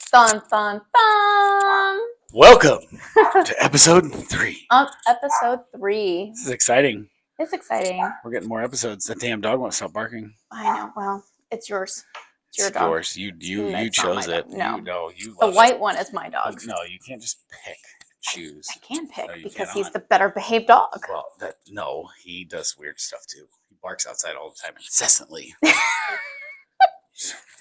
Dun, dun, dun. Welcome to episode 3. Episode 3. This is exciting. It's exciting. We're getting more episodes. That damn dog won't stop barking. I know. Well, it's yours. It's your dog. Yours. You It's not chose my it. dog. No. You The love white it. one is my dog. No, you can't just choose. I can pick No, you because cannot. he's the better behaved dog. Well, he does weird stuff too. He barks outside all the time, incessantly.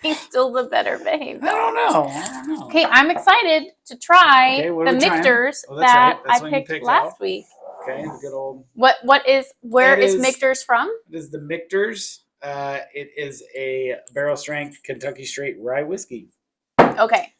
He's still the better behaved I dog. don't know. Okay, I'm excited to try Okay, what the are we trying? Michters Oh, that's that right. That's I one you picked picked last out. week. Okay, the good old. Where That is is- Michters from? It is the Michters. It is a barrel strength Kentucky straight rye whiskey. Okay.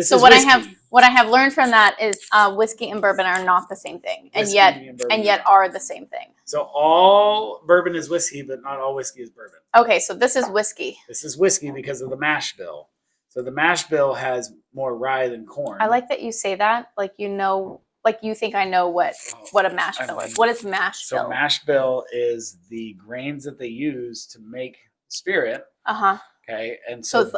So what whiskey. I have learned from that is whiskey and bourbon are not the same thing, and Whiskey yet bourbon. are the same thing. So all bourbon is whiskey, but not all whiskey is bourbon. Okay, so this is whiskey. This is whiskey because of the mash bill. So the mash bill has more rye than corn. I like that you say that, like you think I know what a mash bill is. What is mash bill? So mash bill is the grains that they use to make spirit. Okay, and so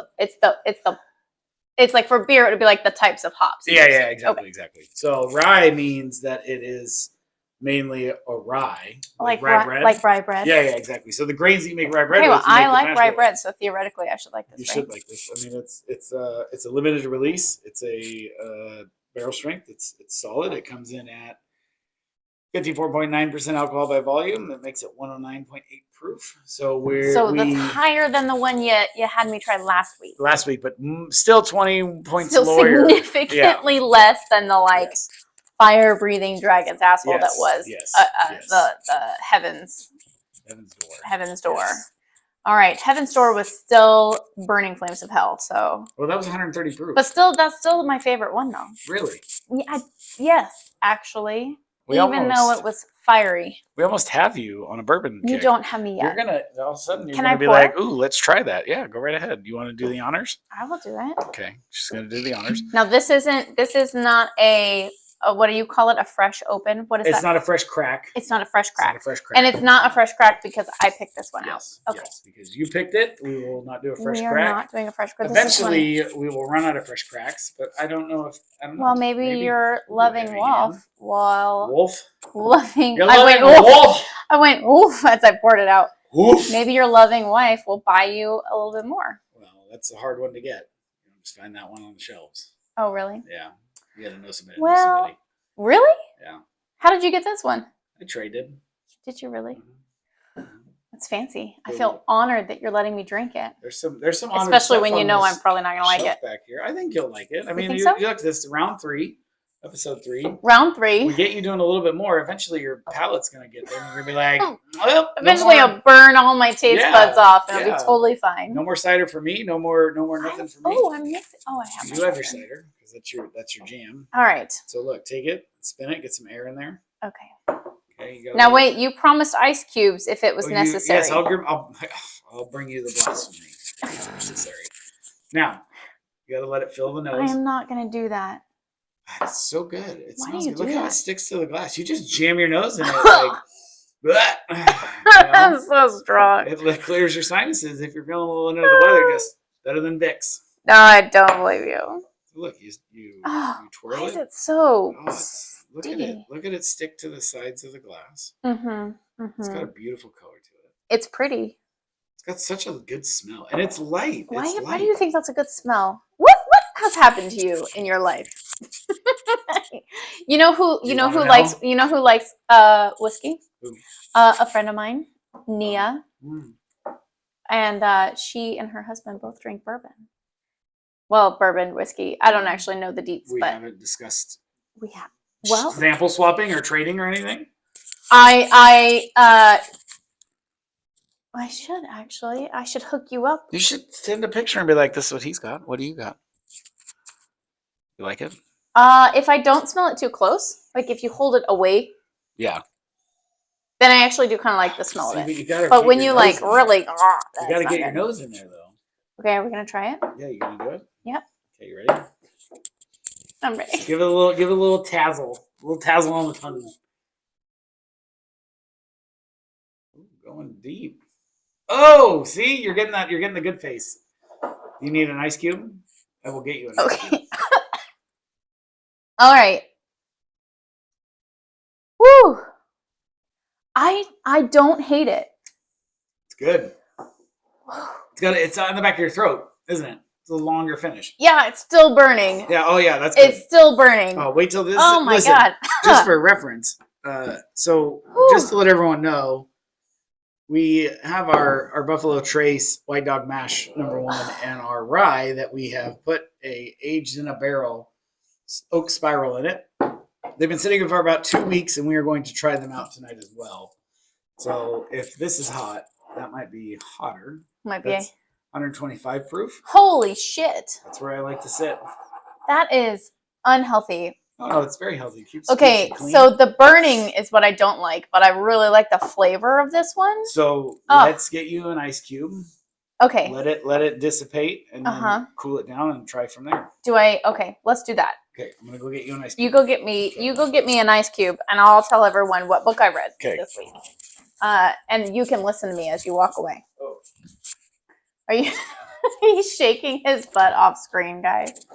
it's like for beer it would be like the types of hops. Yeah, exactly. So rye means that it is mainly a rye, like rye rye, bread. Like rye bread. Yeah, exactly. So the grains that you make rye bread. Okay, well, with, you I make like mash rye bill. bread, so theoretically I should like this. You should like this. I mean, it's a limited release. It's a barrel strength. It's solid. It comes in at 54.9% alcohol by volume. That makes it 109.8 proof. So that's higher than the one you had me try last week. But still 20 points still lower. Significantly less than the fire breathing dragon's asshole that was the Heaven's Door. Yes. All right, Heaven's Door was still burning flames of hell. So well, that was 130 proof. But that's still my favorite one though. Really? Yeah, yes, actually. Even though it was fiery. We almost have you on a bourbon kick. You don't have me yet. You're gonna all of a sudden Can I be pour? like, ooh, let's try that. Yeah, go right ahead. You want to do the honors? I will do it. Okay, she's gonna do the honors. Now this is not a what do you call it? A fresh open? What is that? It's not a fresh crack. It's not a fresh crack. It's not a fresh crack. And it's not a fresh crack because I picked this one out. Okay. Yes, because you picked it. We will not do a fresh crack. We are not doing a fresh crack. Eventually, we will run out of fresh cracks, but I don't know if. Well, maybe you're loving wolf while loving. You're loving wolf. I went oof as I poured it out. Oof. Maybe your loving wife will buy you a little bit more. Well, that's a hard one to get. Just find that one on the shelves. Oh, really? Yeah, you got to know somebody. Well, really? Yeah. How did you get this one? I traded. Did you really? Mm-hmm. That's fancy. I feel honored that you're letting me drink it. There's some especially when you know I'm probably not gonna like it. Back here, I think you'll like it. I mean, you look at this round 3, episode 3. Round 3. We get you doing a little bit more. Eventually, your palate's gonna get there. You're gonna be like, well, eventually, I'll burn all my taste buds off, and it'll be totally fine. No more cider for me. No more nothing for me. Oh, I'm mixing. Oh, I have. You have your cider because that's your jam. All right. So look, take it, spin it, get some air in there. Okay. Okay, you go. Now wait, you promised ice cubes if it was necessary. Yes, I'll bring you the blasphemy if it's necessary. Now, you got to let it fill the nose. I am not going to do that. It's so good. It Why smells do you good. Look do how that? it sticks to the glass. You just jam your nose in it like, That's so strong. It clears your sinuses if you're feeling a little under the weather. Just better than Vicks. No, I don't believe you. Look, you twirl it. Why is it so? Look at it. Look at it stick to the sides of the glass. It's got a beautiful color to it. It's pretty. It's got such a good smell, and it's light. Why do you think that's a good smell? What has happened to you in your life? You know who likes whiskey? Who? A friend of mine, Nia, and she and her husband both drink bourbon. Well, bourbon whiskey. I don't actually know the deets, we but haven't discussed. We have. Well, sample swapping or trading or anything. I should actually. I should hook you up. You should send a picture and be like, "This is what he's got. What do you got? You like it?" If I don't smell it too close, like if you hold it away, yeah, then I actually do kind of like the smell of it. But when you like really, you got to get your nose in there though. Okay, are we gonna try it? Yeah, you gonna do it? Yep. Okay, you ready? I'm ready. Give it a little tazzle, on the tongue. Ooh, going deep. Oh, see, you're getting the good face. You need an ice cube. I will get you an ice cube. Okay. All right. Woo. I don't hate it. It's good. It's on the back of your throat, isn't it? It's a longer finish. Yeah, it's still burning. Yeah. Oh yeah, that's good. It's still burning. Oh, wait till this. Oh my listen, god. Just for reference, so just to let everyone know, we have our Buffalo Trace White Dog Mash #1 and our rye that we have put aged in a barrel oak spiral in it. They've been sitting for about 2 weeks, and we are going to try them out tonight as well. So if this is hot, that might be hotter. Might be. That's 125 proof. Holy shit. That's where I like to sit. That is unhealthy. Oh no, it's very healthy. Keeps Okay, it clean. so the burning is what I don't like, but I really like the flavor of this one. So let's get you an ice cube. Okay. Let it dissipate and then cool it down and try from there. Okay, let's do that. Okay, I'm gonna go get you an ice cube. You go get me an ice cube, and I'll tell everyone what book I read this week. And you can listen to me as you walk away. Oh. Are you? He's shaking his butt off screen, guys.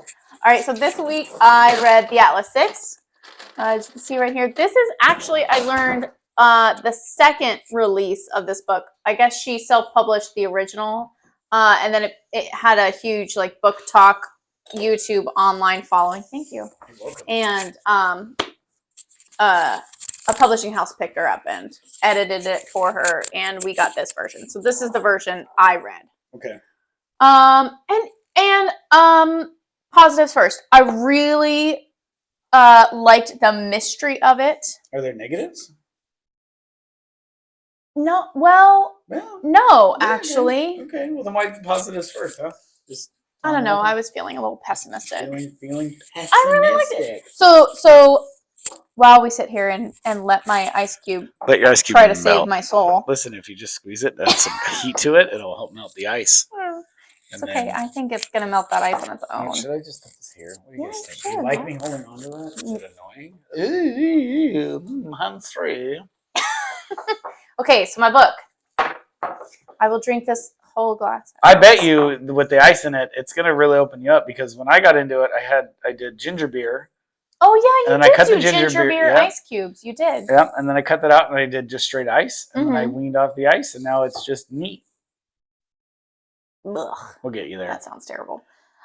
All right, so this week I read The Atlas Six. As you can see right here, this is actually, I learned the second release of this book. I guess she self-published the original, and then it had a huge like book talk YouTube online following. Thank you. You're welcome. And a publishing house picked her up and edited it for her, and we got this version. So this is the version I read. Okay. And positives first. I really liked the mystery of it. Are there negatives? No, well, no, yeah, actually. Okay. Well, then why positives first, huh? Just I don't know. I was feeling a little pessimistic. Feeling pessimistic. I really liked it. So while we sit here and let my ice cube try to save my soul. Listen, if you just squeeze it, add some heat to it, it'll help melt the ice. It's okay. I think it's gonna melt that ice on its own. Should I just put this here? What do you guys think? Sure, Do you like me holding onto that? Is it annoying? I'm free. Okay, so my book. I will drink this whole glass. I bet you with the ice in it, it's gonna really open you up because when I got into it, I did ginger beer. Oh yeah, and you then I cut did the do ginger beer yeah. ice cubes. You did. Yeah, and then I cut that out and I did just straight ice, and then I weaned off the ice, and now it's just neat. Ugh, we'll get you there. That sounds terrible.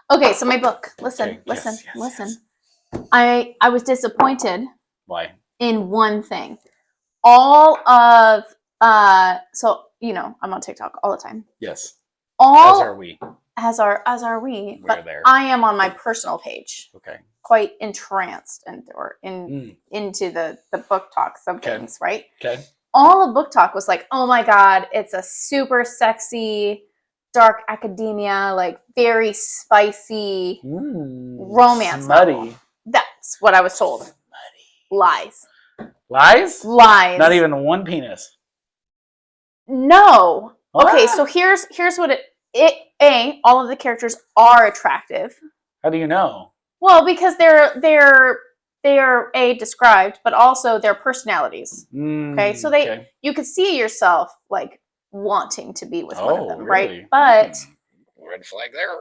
Okay, so my book. Listen. Yes. I was disappointed. Why? In one thing. All of so I'm on TikTok all the time. Yes. As are we. As are we. We're but there. I am on my personal page. Okay. Quite entranced into the book talks of things, right? Okay. All of book talk was like, oh my god, it's a super sexy dark academia, like very spicy romance novel. That's what I was told. Lies. Not even one penis. No. Okay, so here's what all of the characters are attractive. How do you know? Well, because they're described, but also their personalities. Okay, so you could see yourself like wanting to be with one of them, really? right? But red flag there.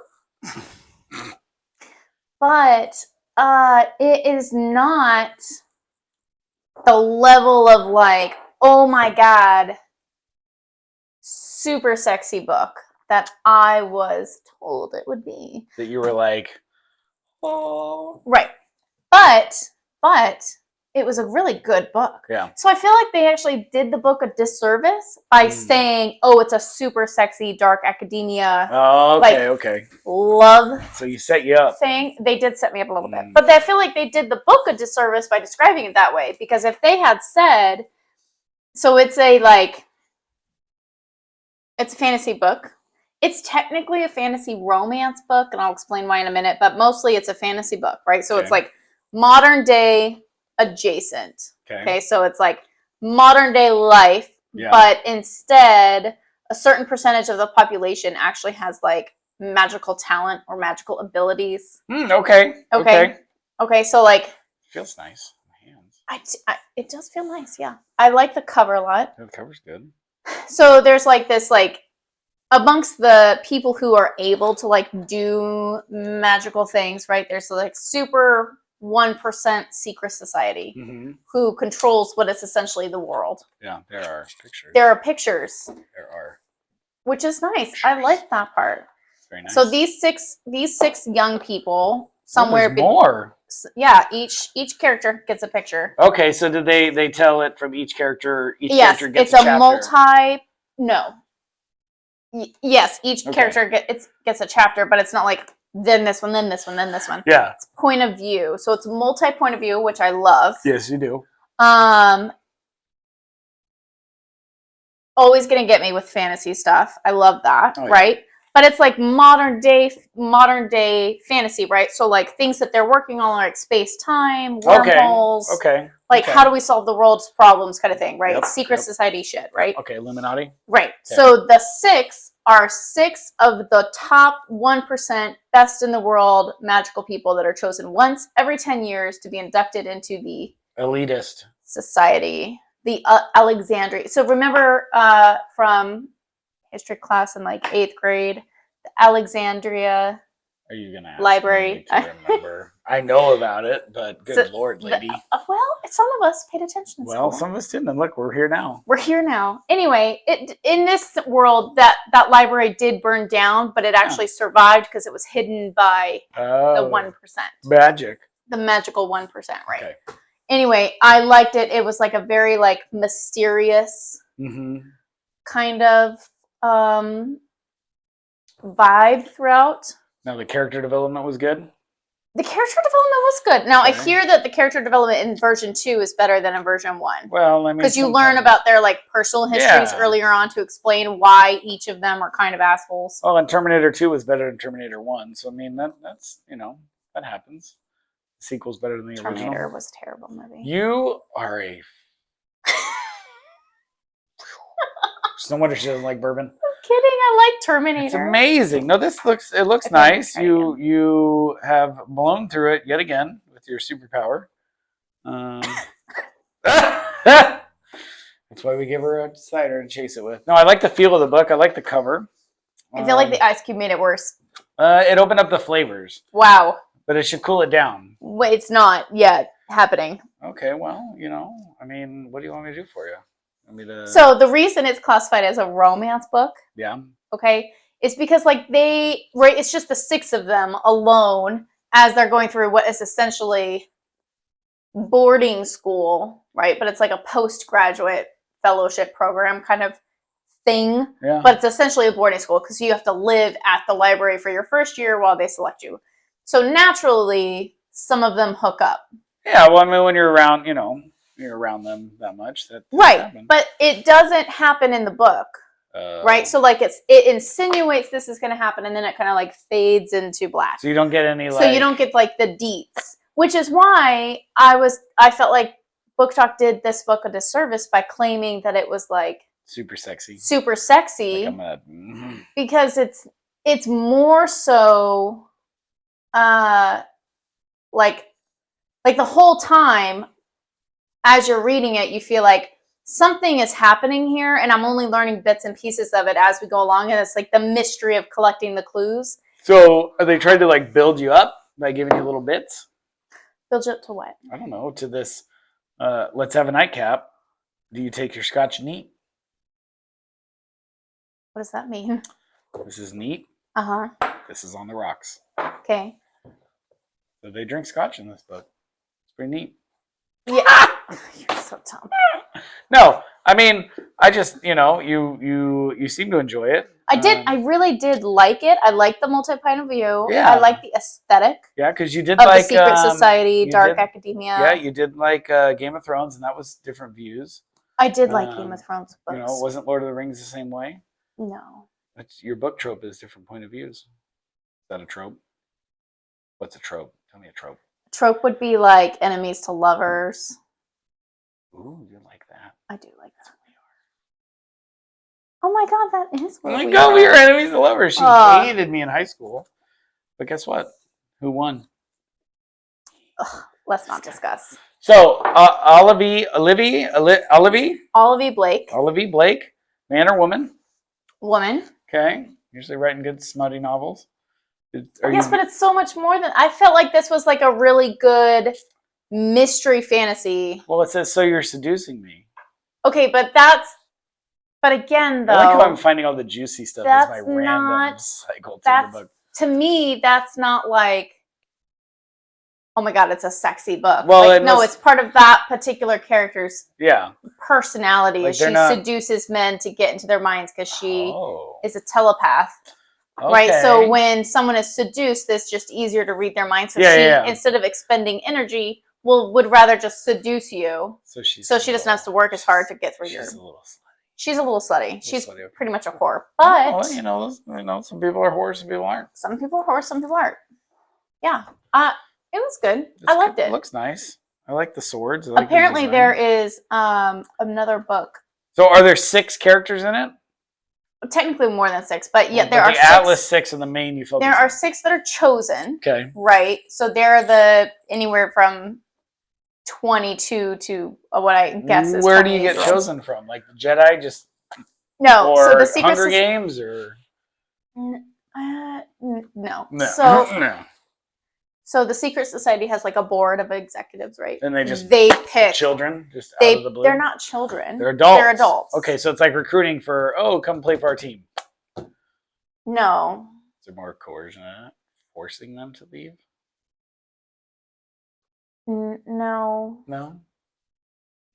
But it is not the level of like, oh my god, super sexy book that I was told it would be. That you were like, oh. Right. But it was a really good book. Yeah. So I feel like they actually did the book a disservice by saying, oh, it's a super sexy dark academia. Oh, okay. Love. So you set you up. Thing. They did set me up a little bit. But I feel like they did the book a disservice by describing it that way. Because if they had said, so it's a fantasy book. It's technically a fantasy romance book, and I'll explain why in a minute, but mostly it's a fantasy book, right? So it's like modern day adjacent. Okay, so it's like modern day life, but instead a certain percentage of the population actually has like magical talent or magical abilities. Okay, so like feels nice in my hands. It does feel nice, yeah. I like the cover a lot. The cover's good. So there's like this like amongst the people who are able to like do magical things, right? There's like super 1% secret society who controls what is essentially the world. Yeah, there are pictures. There are pictures. There are. Which is nice. I like that part. It's very nice. So these six young people somewhere more. Yeah, each character gets a picture. Okay, so did they tell it from each character? Each Yes, character gets it's a chapter? Yes, each character gets a chapter, but it's not like then this one, then this one, then this one. Yeah. It's point of view. So it's multi-point of view, which I love. Yes, you do. Always gonna get me with fantasy stuff. I love that, right? But it's like modern day fantasy, right? So like things that they're working on, like space time, wormholes. Okay. Like how do we solve the world's problems, kind of thing, right? Yep. Secret society shit, right? Okay, Illuminati. Right. So the six are six of the top 1% best in the world magical people that are chosen once every 10 years to be inducted into the elitist society, the Alexandria. So remember from history class in like 8th grade, the Alexandria Are you gonna ask library. Me to remember? I know about it, but good Lord, lady. Well, some of us paid attention. Well, some of us didn't. And look, we're here now. We're here now. Anyway, in this world, that library did burn down, but it actually survived because it was hidden by the 1%. Magic. The magical 1%, right? Okay. Anyway, I liked it. It was like a very like mysterious kind of vibe throughout. Now the character development was good? The character development was good. Now, I hear that the character development in version 2 is better than in version 1. Well, I mean, because you learn about their like personal histories earlier on to explain why each of them are kind of assholes. Well, and Terminator 2 was better than Terminator 1. So, I mean, that's, that happens. The sequel's better than the original. Terminator was a terrible movie. You are a... No wonder she doesn't like bourbon. Kidding, I like Terminator. It's amazing. No, it looks nice. You have blown through it yet again with your superpower. That's why we give her a cider to chase it with. No, I like the feel of the book. I like the cover. I feel like the Ice Cube made it worse. It opened up the flavors. Wow. But it should cool it down. Wait, it's not yet happening. Okay, well, I mean, what do you want me to do for you? So the reason it's classified as a romance book, okay, is because like it's just the 6 of them alone as they're going through what is essentially boarding school, right? But it's like a postgraduate fellowship program kind of thing. Yeah. But it's essentially a boarding school because you have to live at the library for your first year while they select you. So naturally, some of them hook up. Yeah, well, I mean, when you're around, you're around them that much. That right, but it doesn't happen in the book, right? So like it insinuates this is going to happen, and then it kind of like fades into black. So you don't get any. So you don't get like the deets, which is why I felt like Book Talk did this book a disservice by claiming that it was like super sexy, like because it's more so, like the whole time. As you're reading it, you feel like something is happening here, and I'm only learning bits and pieces of it as we go along, and it's like the mystery of collecting the clues. So are they trying to like build you up by giving you little bits? Build you up to what? I don't know, to this, let's have a nightcap. Do you take your scotch neat? What does that mean? This is neat. Uh-huh. This is on the rocks. Okay. So they drink scotch in this book. It's pretty neat. Yeah. You're so dumb. No, I mean, I just, you seem to enjoy it. I did. I really did like it. I like the multi-point of view. Yeah. I like the aesthetic. Yeah, because you did of like the secret society, dark academia. Yeah, you did like Game of Thrones, and that was different views. I did like Game of Thrones books. Wasn't Lord of the Rings the same way? No. Your book trope is different point of views. Is that a trope? What's a trope? Tell me a trope. Trope would be like enemies to lovers. Ooh, you like that. I do like that. Oh my god, that is what we are. We are enemies to lovers. She hated me in high school. But guess what? Who won? Ugh, let's not discuss. So, Olivie Blake. Olivie Blake, man or woman? Woman. Okay. Usually writing good smutty novels. Yes, but it's so much more than. I felt like this was like a really good mystery fantasy. Well, it says, so you're seducing me. Okay, but that's. But again, though, I like how I'm finding all the juicy stuff as my that's random not- cycle to the that's book. to me, that's not like. Oh my god, it's a sexy book. Well, like, it no, must- it's part of that particular character's Yeah. personality. Like, Is they're she not- seduces men to get into their minds because she Oh. is a telepath. Right, Okay. so when someone is seduced, it's just easier to read their mind. So Yeah, she, yeah. instead of expending energy, would rather just seduce you, So she's so she doesn't have to work as hard to get through your. She's a little slutty. She's a little slutty. She's slutty, okay. pretty much a whore, but Well, you know, some people are whores, some people aren't. some people are whores, some people aren't. Yeah, it was good. It's I liked good. it. Looks nice. I like the swords. I like the Apparently, design. there is another book. So, are there 6 characters in it? Technically, more than 6, but yeah, But there are the 6. Atlas 6 in the main. You focus. There are on. 6 that are chosen. Okay. Right. So they're the anywhere from 22 to what I guess is. Where do you get 28-year-olds. chosen from? Like the Jedi, just No. or So the secret Hunger Games, or no. no? So no. so the secret society has like a board of executives, right? And they just they pick. children just They out of the blue. they're not children. They're adults. They're adults. Okay, so it's like recruiting for come play for our team. No. Is there more coercion in it? Forcing them to leave? No. No.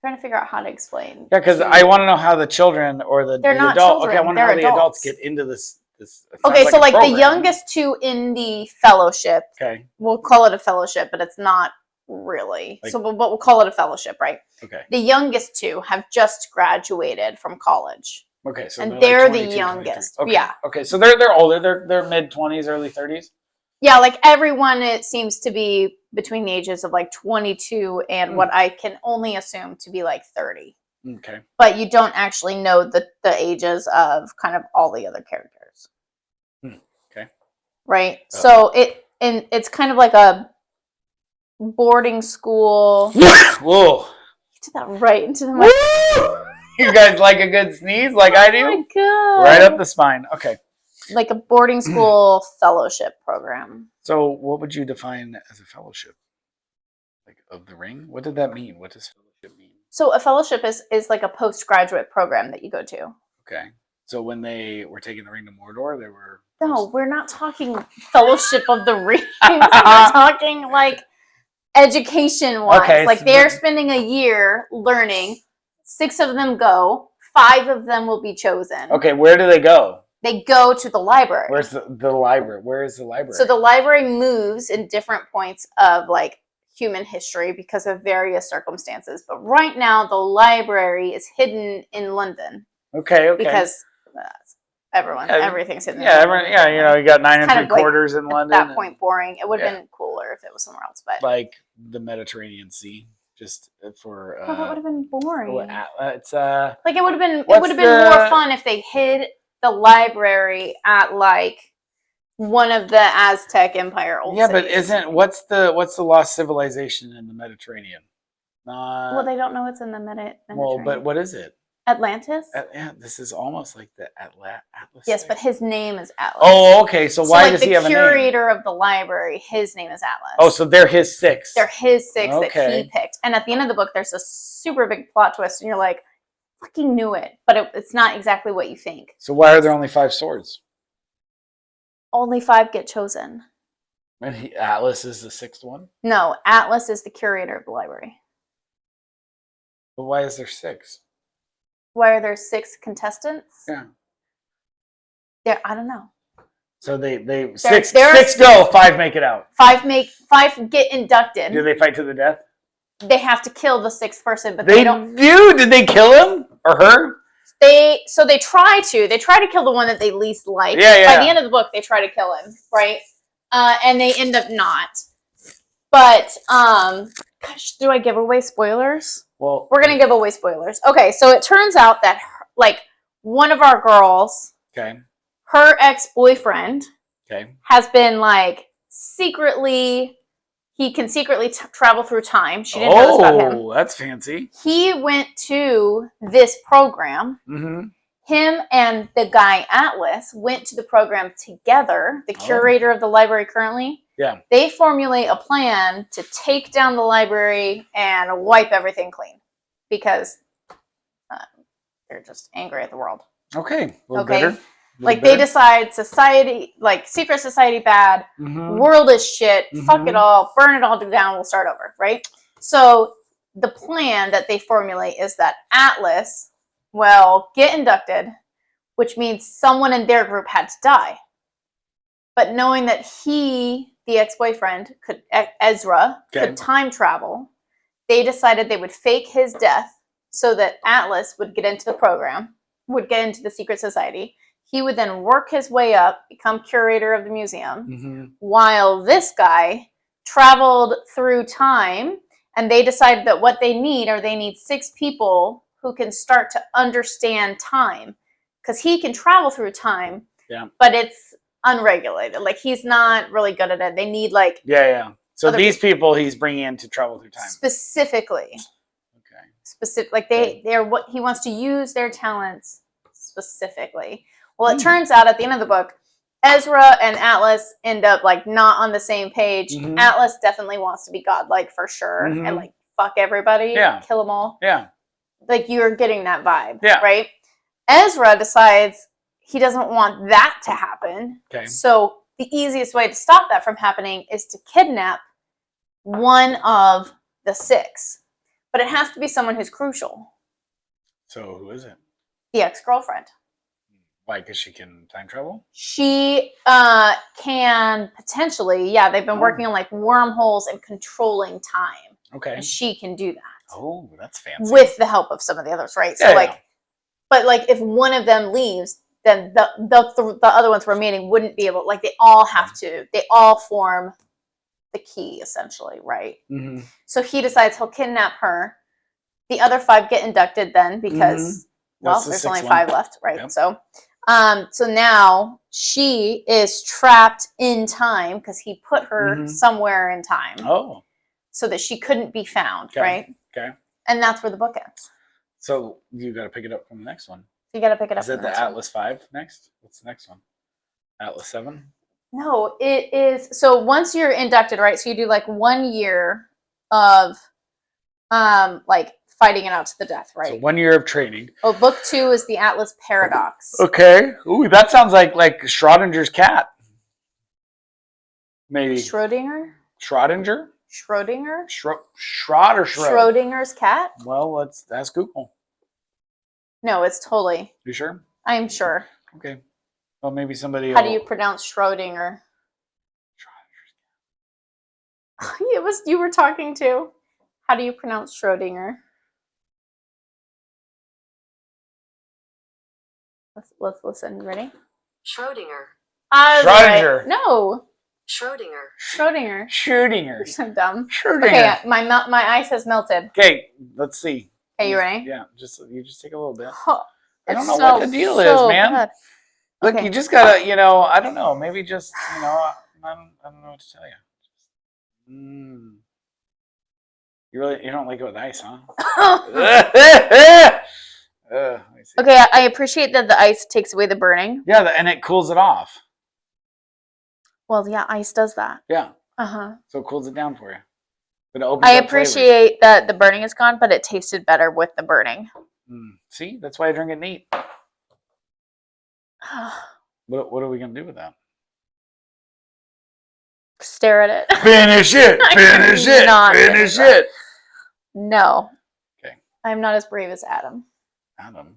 Trying to figure out how to explain. Yeah, because I want to know how the children or the They're not adult. children, Okay, I want to know they're how the adults adults. get into this. It Okay, sounds so like a the program. youngest 2 in the fellowship. Okay. We'll call it a fellowship, but it's not really. Like- But we'll call it a fellowship, right? Okay. The youngest 2 have just graduated from college. Okay. So And they're they're like the 22, youngest. 23. Okay. Yeah. Okay. So they're older. They're mid-20s, early 30s. Yeah, like everyone, it seems to be between the ages of like 22 and what I can only assume to be like 30. Okay. But you don't actually know the ages of kind of all the other characters. Okay. Right? So it's kind of like a boarding school. Whoa. You did that right into the mic. You guys like a good sneeze like I do? Oh my god. Right up the spine. Okay. Like a boarding school fellowship program. So what would you define as a fellowship? Like of the ring? What did that mean? What does fellowship mean? So a fellowship is like a postgraduate program that you go to. Okay. So when they were taking the ring to Mordor, they were No, we're not talking Fellowship of the Ring. We're talking like education wise. Okay, like so they're the- spending a year learning. 6 of them go. 5 of them will be chosen. Okay, where do they go? They go to the library. Where's the library? Where is the library? So the library moves in different points of like human history because of various circumstances. But right now, the library is hidden in London okay. because Yeah, everything's hidden. Yeah, in London. you know, you got 9 kind of like 3/4 in At London. that and, point, boring. It would have Yeah. been cooler if it was somewhere else, but like the Mediterranean Sea, just for. well, that would have been boring. It's Like it would have been. It what's would have been more the- fun if they hid the library at like one of the Aztec Empire old yeah, but cities. what's the lost civilization in the Mediterranean? Well, they don't know it's in the Mediterranean. well, but what is it? Atlantis. Yeah, this is almost like the Atlas. Yes, thing. but his name is Atlas. Oh, okay. So why like does the he have a name? curator of the library? His name is Atlas. Oh, so they're his 6. they're his 6 that Okay. he picked. And at the end of the book, there's a super big plot twist, and you're like, "Fucking knew it," but it's not exactly what you think. So why are there only 5 swords? Only 5 get chosen. And Atlas is the 6th one. No, Atlas is the curator of the library. But why is there 6? Why are there 6 contestants? Yeah. I don't know. So they there 6 are 6 go, 5 make it out. 5 get inducted. Do they fight to the death? They have to kill the 6th person, but They they don't. do. Did they kill him or her? They try to kill the one that they least like. Yeah, By yeah. the end of the book, they try to kill him, right? And they end up not. But gosh, do I give away spoilers? Well, We're gonna give away spoilers. Okay, so it turns out that like one of our girls, okay. her ex-boyfriend, Okay. has been like secretly. He can secretly travel through time. She didn't know this about him. Oh, that's fancy. He went to this program. Mm-hmm. him and the guy Atlas went to the program together, the curator of the library currently. Yeah. They formulate a plan to take down the library and wipe everything clean because they're just angry at the world. Okay. A little Okay. bitter. Like they decide society, like secret society bad, world is shit, fuck it all, burn it all down, we'll start over, right? So the plan that they formulate is that Atlas will get inducted, which means someone in their group had to die. But knowing that he, the ex-boyfriend, Ezra, could time travel, they decided they would fake his death so that Atlas would get into the program, would get into the secret society. He would then work his way up, become curator of the museum, while this guy traveled through time, and they decided that what they need 6 people who can start to understand time. Because he can travel through time, but it's unregulated. Like, he's not really good at it. They need, like... So these people he's bringing in to travel through time. Specifically. Okay. Like, they're what he wants to use their talents specifically. Well, it turns out at the end of the book, Ezra and Atlas end up like not on the same page. Atlas definitely wants to be godlike for sure and like fuck everybody, kill them all. Like you're getting that vibe, right? Ezra decides he doesn't want that to happen. So the easiest way to stop that from happening is to kidnap one of the 6. But it has to be someone who's crucial. So who is it? The ex-girlfriend. Why? Because she can time travel? She can potentially, they've been working on like wormholes and controlling time. Okay. And she can do that. Oh, that's fancy. With the help of some of the others, right? So but like if one of them leaves, then the other ones remaining wouldn't be able, like they all form the key essentially, right? So he decides he'll kidnap her. The other 5 get inducted then because, there's only 5 left, right? So now she is trapped in time because he put her somewhere in time. Oh. So that she couldn't be found, right? Okay. And that's where the book ends. So you got to pick it up from the next one. You got to pick it up. Is it the Atlas 5 next? What's the next one? Atlas 7? No, it is. So once you're inducted, right? So you do like 1 year of like fighting it out to the death, right? So 1 year of training. Oh, book 2 is the Atlas Paradox. Okay. Ooh, that sounds like Schrodinger's cat. Maybe. Schrodinger? Schrodinger? Schrodinger? Schrod or Schrod? Schrodinger's cat? Well, let's ask Google. No, it's totally. You sure? I'm sure. Okay. Well, maybe somebody. How do you pronounce Schrodinger? It was you were talking to. How do you pronounce Schrodinger? Let's listen. Ready? Schrodinger. Schrodinger. Right. No. Schrodinger. Schrodinger. Schrodinger. You're so dumb. Schrodinger. Okay, my ice has melted. Okay, let's see. Okay, you ready? Yeah, you just take a little bit. Oh, I don't know what the deal is, man. Bad. Look, you just gotta, I don't know. Maybe just, I don't know what to tell you. You don't like it with ice, huh? Okay, I appreciate that the ice takes away the burning. Yeah, and it cools it off. Well, yeah, ice does that. Yeah. Uh-huh. So it cools it down for you. But it opens I up appreciate that the burning is gone, but it tasted better with the burning. See? That's why I drink it neat. What are we going to do with that? Stare at it. Finish it! Finish it! Finish it! No. Okay. I'm not as brave as Adam. Adam?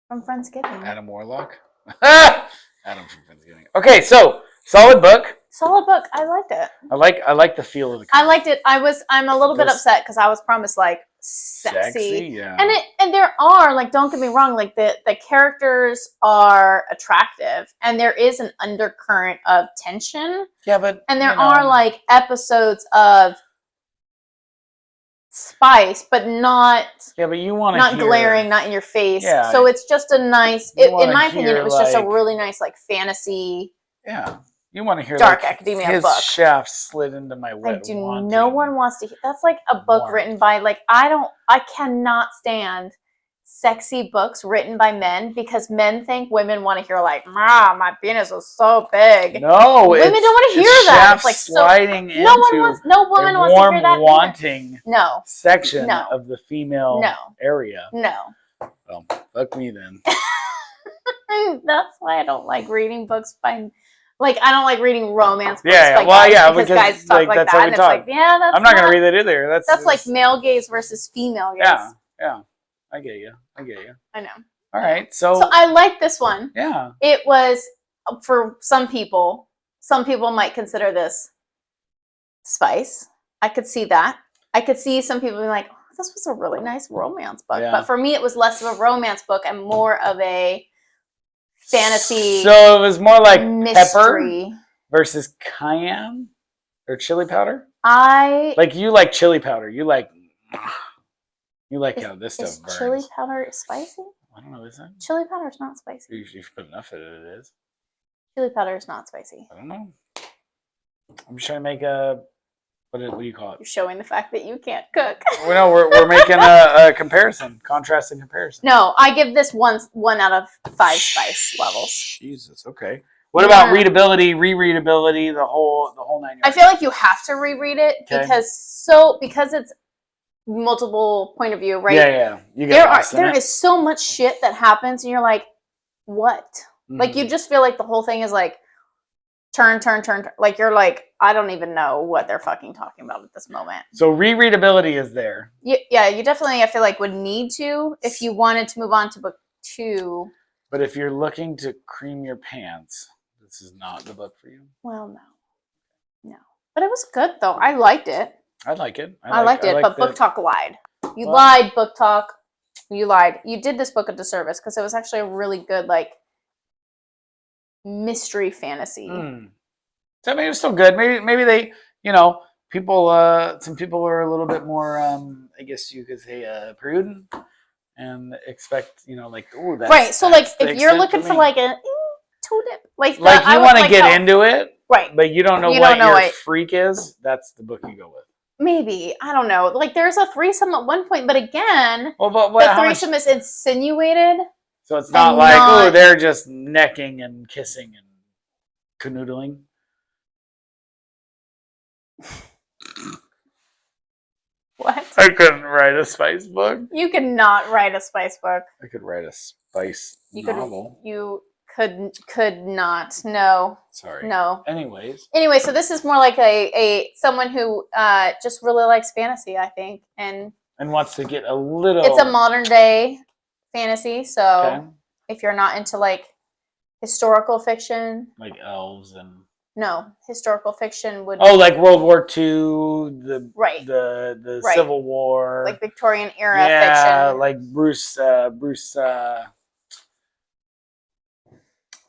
From Friendsgiving. Adam Warlock? Adam from Friendsgiving. Okay, so solid book. Solid book. I liked it. I like the feel of the cover. I liked it. I'm a little bit upset because I was promised like sexy. Yeah. And there are, like, don't get me wrong, like the characters are attractive and there is an undercurrent of tension. Yeah, but and there are like episodes of spice, but not but you want to not glaring, not in your face. Yeah, so it's just a nice in my opinion, it was just a like, really nice like fantasy. Yeah. You want to hear dark like, academia his book. shaft slid into my wet No one wants to hear. That's like a book written by like I cannot stand sexy books written by men because men think women want to hear like, "Ma, my penis is so big." No, Women don't want to hear that. Shaft It's like so. sliding No one into wants. No woman a wants to warm, hear that. either. wanting No, section No. of the female No. area. no. Well, fuck me then. That's why I don't like reading books by. Like I don't like reading romance books Yeah, by well, guys yeah, because because, guys talk like, like that's that, how we and it's talk. like, yeah, that's. I'm not gonna read that either. That's like male gaze versus female gaze. Yeah, yeah. I get you. I know. All right, so So I like this one. yeah, It was for some people. Some people might consider this spice. I could see that. I could see some people being like, oh, "This was a really nice romance book," Yeah. but for me, it was less of a romance book and more of a fantasy So it was more like pepper mystery. versus cayenne or chili powder. I Like you like chili powder. You like how this is stuff burns. chili powder spicy? I don't know. Is that? Chili powder is not spicy. You should put enough of it. It is. Chili powder is not spicy. I don't know. I'm just trying to make a what do you call it? You're showing the fact that you can't cook. Well, no, we're making a comparison, contrast and comparison. No, I give this one out of 5 spice levels. Jesus. Okay. What about Yeah. readability, rereadability, the whole 9 yards? I feel like you have to reread it Okay. because it's multiple point of view, right? Yeah. You get There is so much shit that happens, and you're like, what? Mm-hmm. Like you just feel like the whole thing is like turn. Like you're like, I don't even know what they're fucking talking about at this moment. So rereadability is there. Yeah, you definitely I feel like would need to if you wanted to move on to book 2. But if you're looking to cream your pants, this is not the book for you. Well, no. But it was good though. I liked it. I like it. I liked it, but Book Talk lied. You lied, Book Talk. You lied. You did this book a disservice because it was actually a really good like mystery fantasy. So maybe it's still good. Maybe they, people. Some people were a little bit more. I guess you could say prudent and expect, like, oh, that's Right. So that's like the if you're extent looking for me. like a toe dip, like you want to get how- into it, right. but you don't know You what don't know your it. freak is. That's the book you go with. Maybe I don't know. Like there's a threesome at one point, but again, Well, but the how much? threesome is insinuated. So it's not and like not- they're just necking and kissing and canoodling. What? I couldn't write a spice book. You could not write a spice book. I could write a spice novel. You could not. No. Sorry. No. Anyways. Anyway, so this is more like a someone who just really likes fantasy, I think, and And wants to get a little. it's a modern day fantasy. So Okay. if you're not into like historical fiction, Like elves and. no, historical fiction would Oh, like World War II, right, the Right. Civil War. like Victorian era yeah, fiction. like Bruce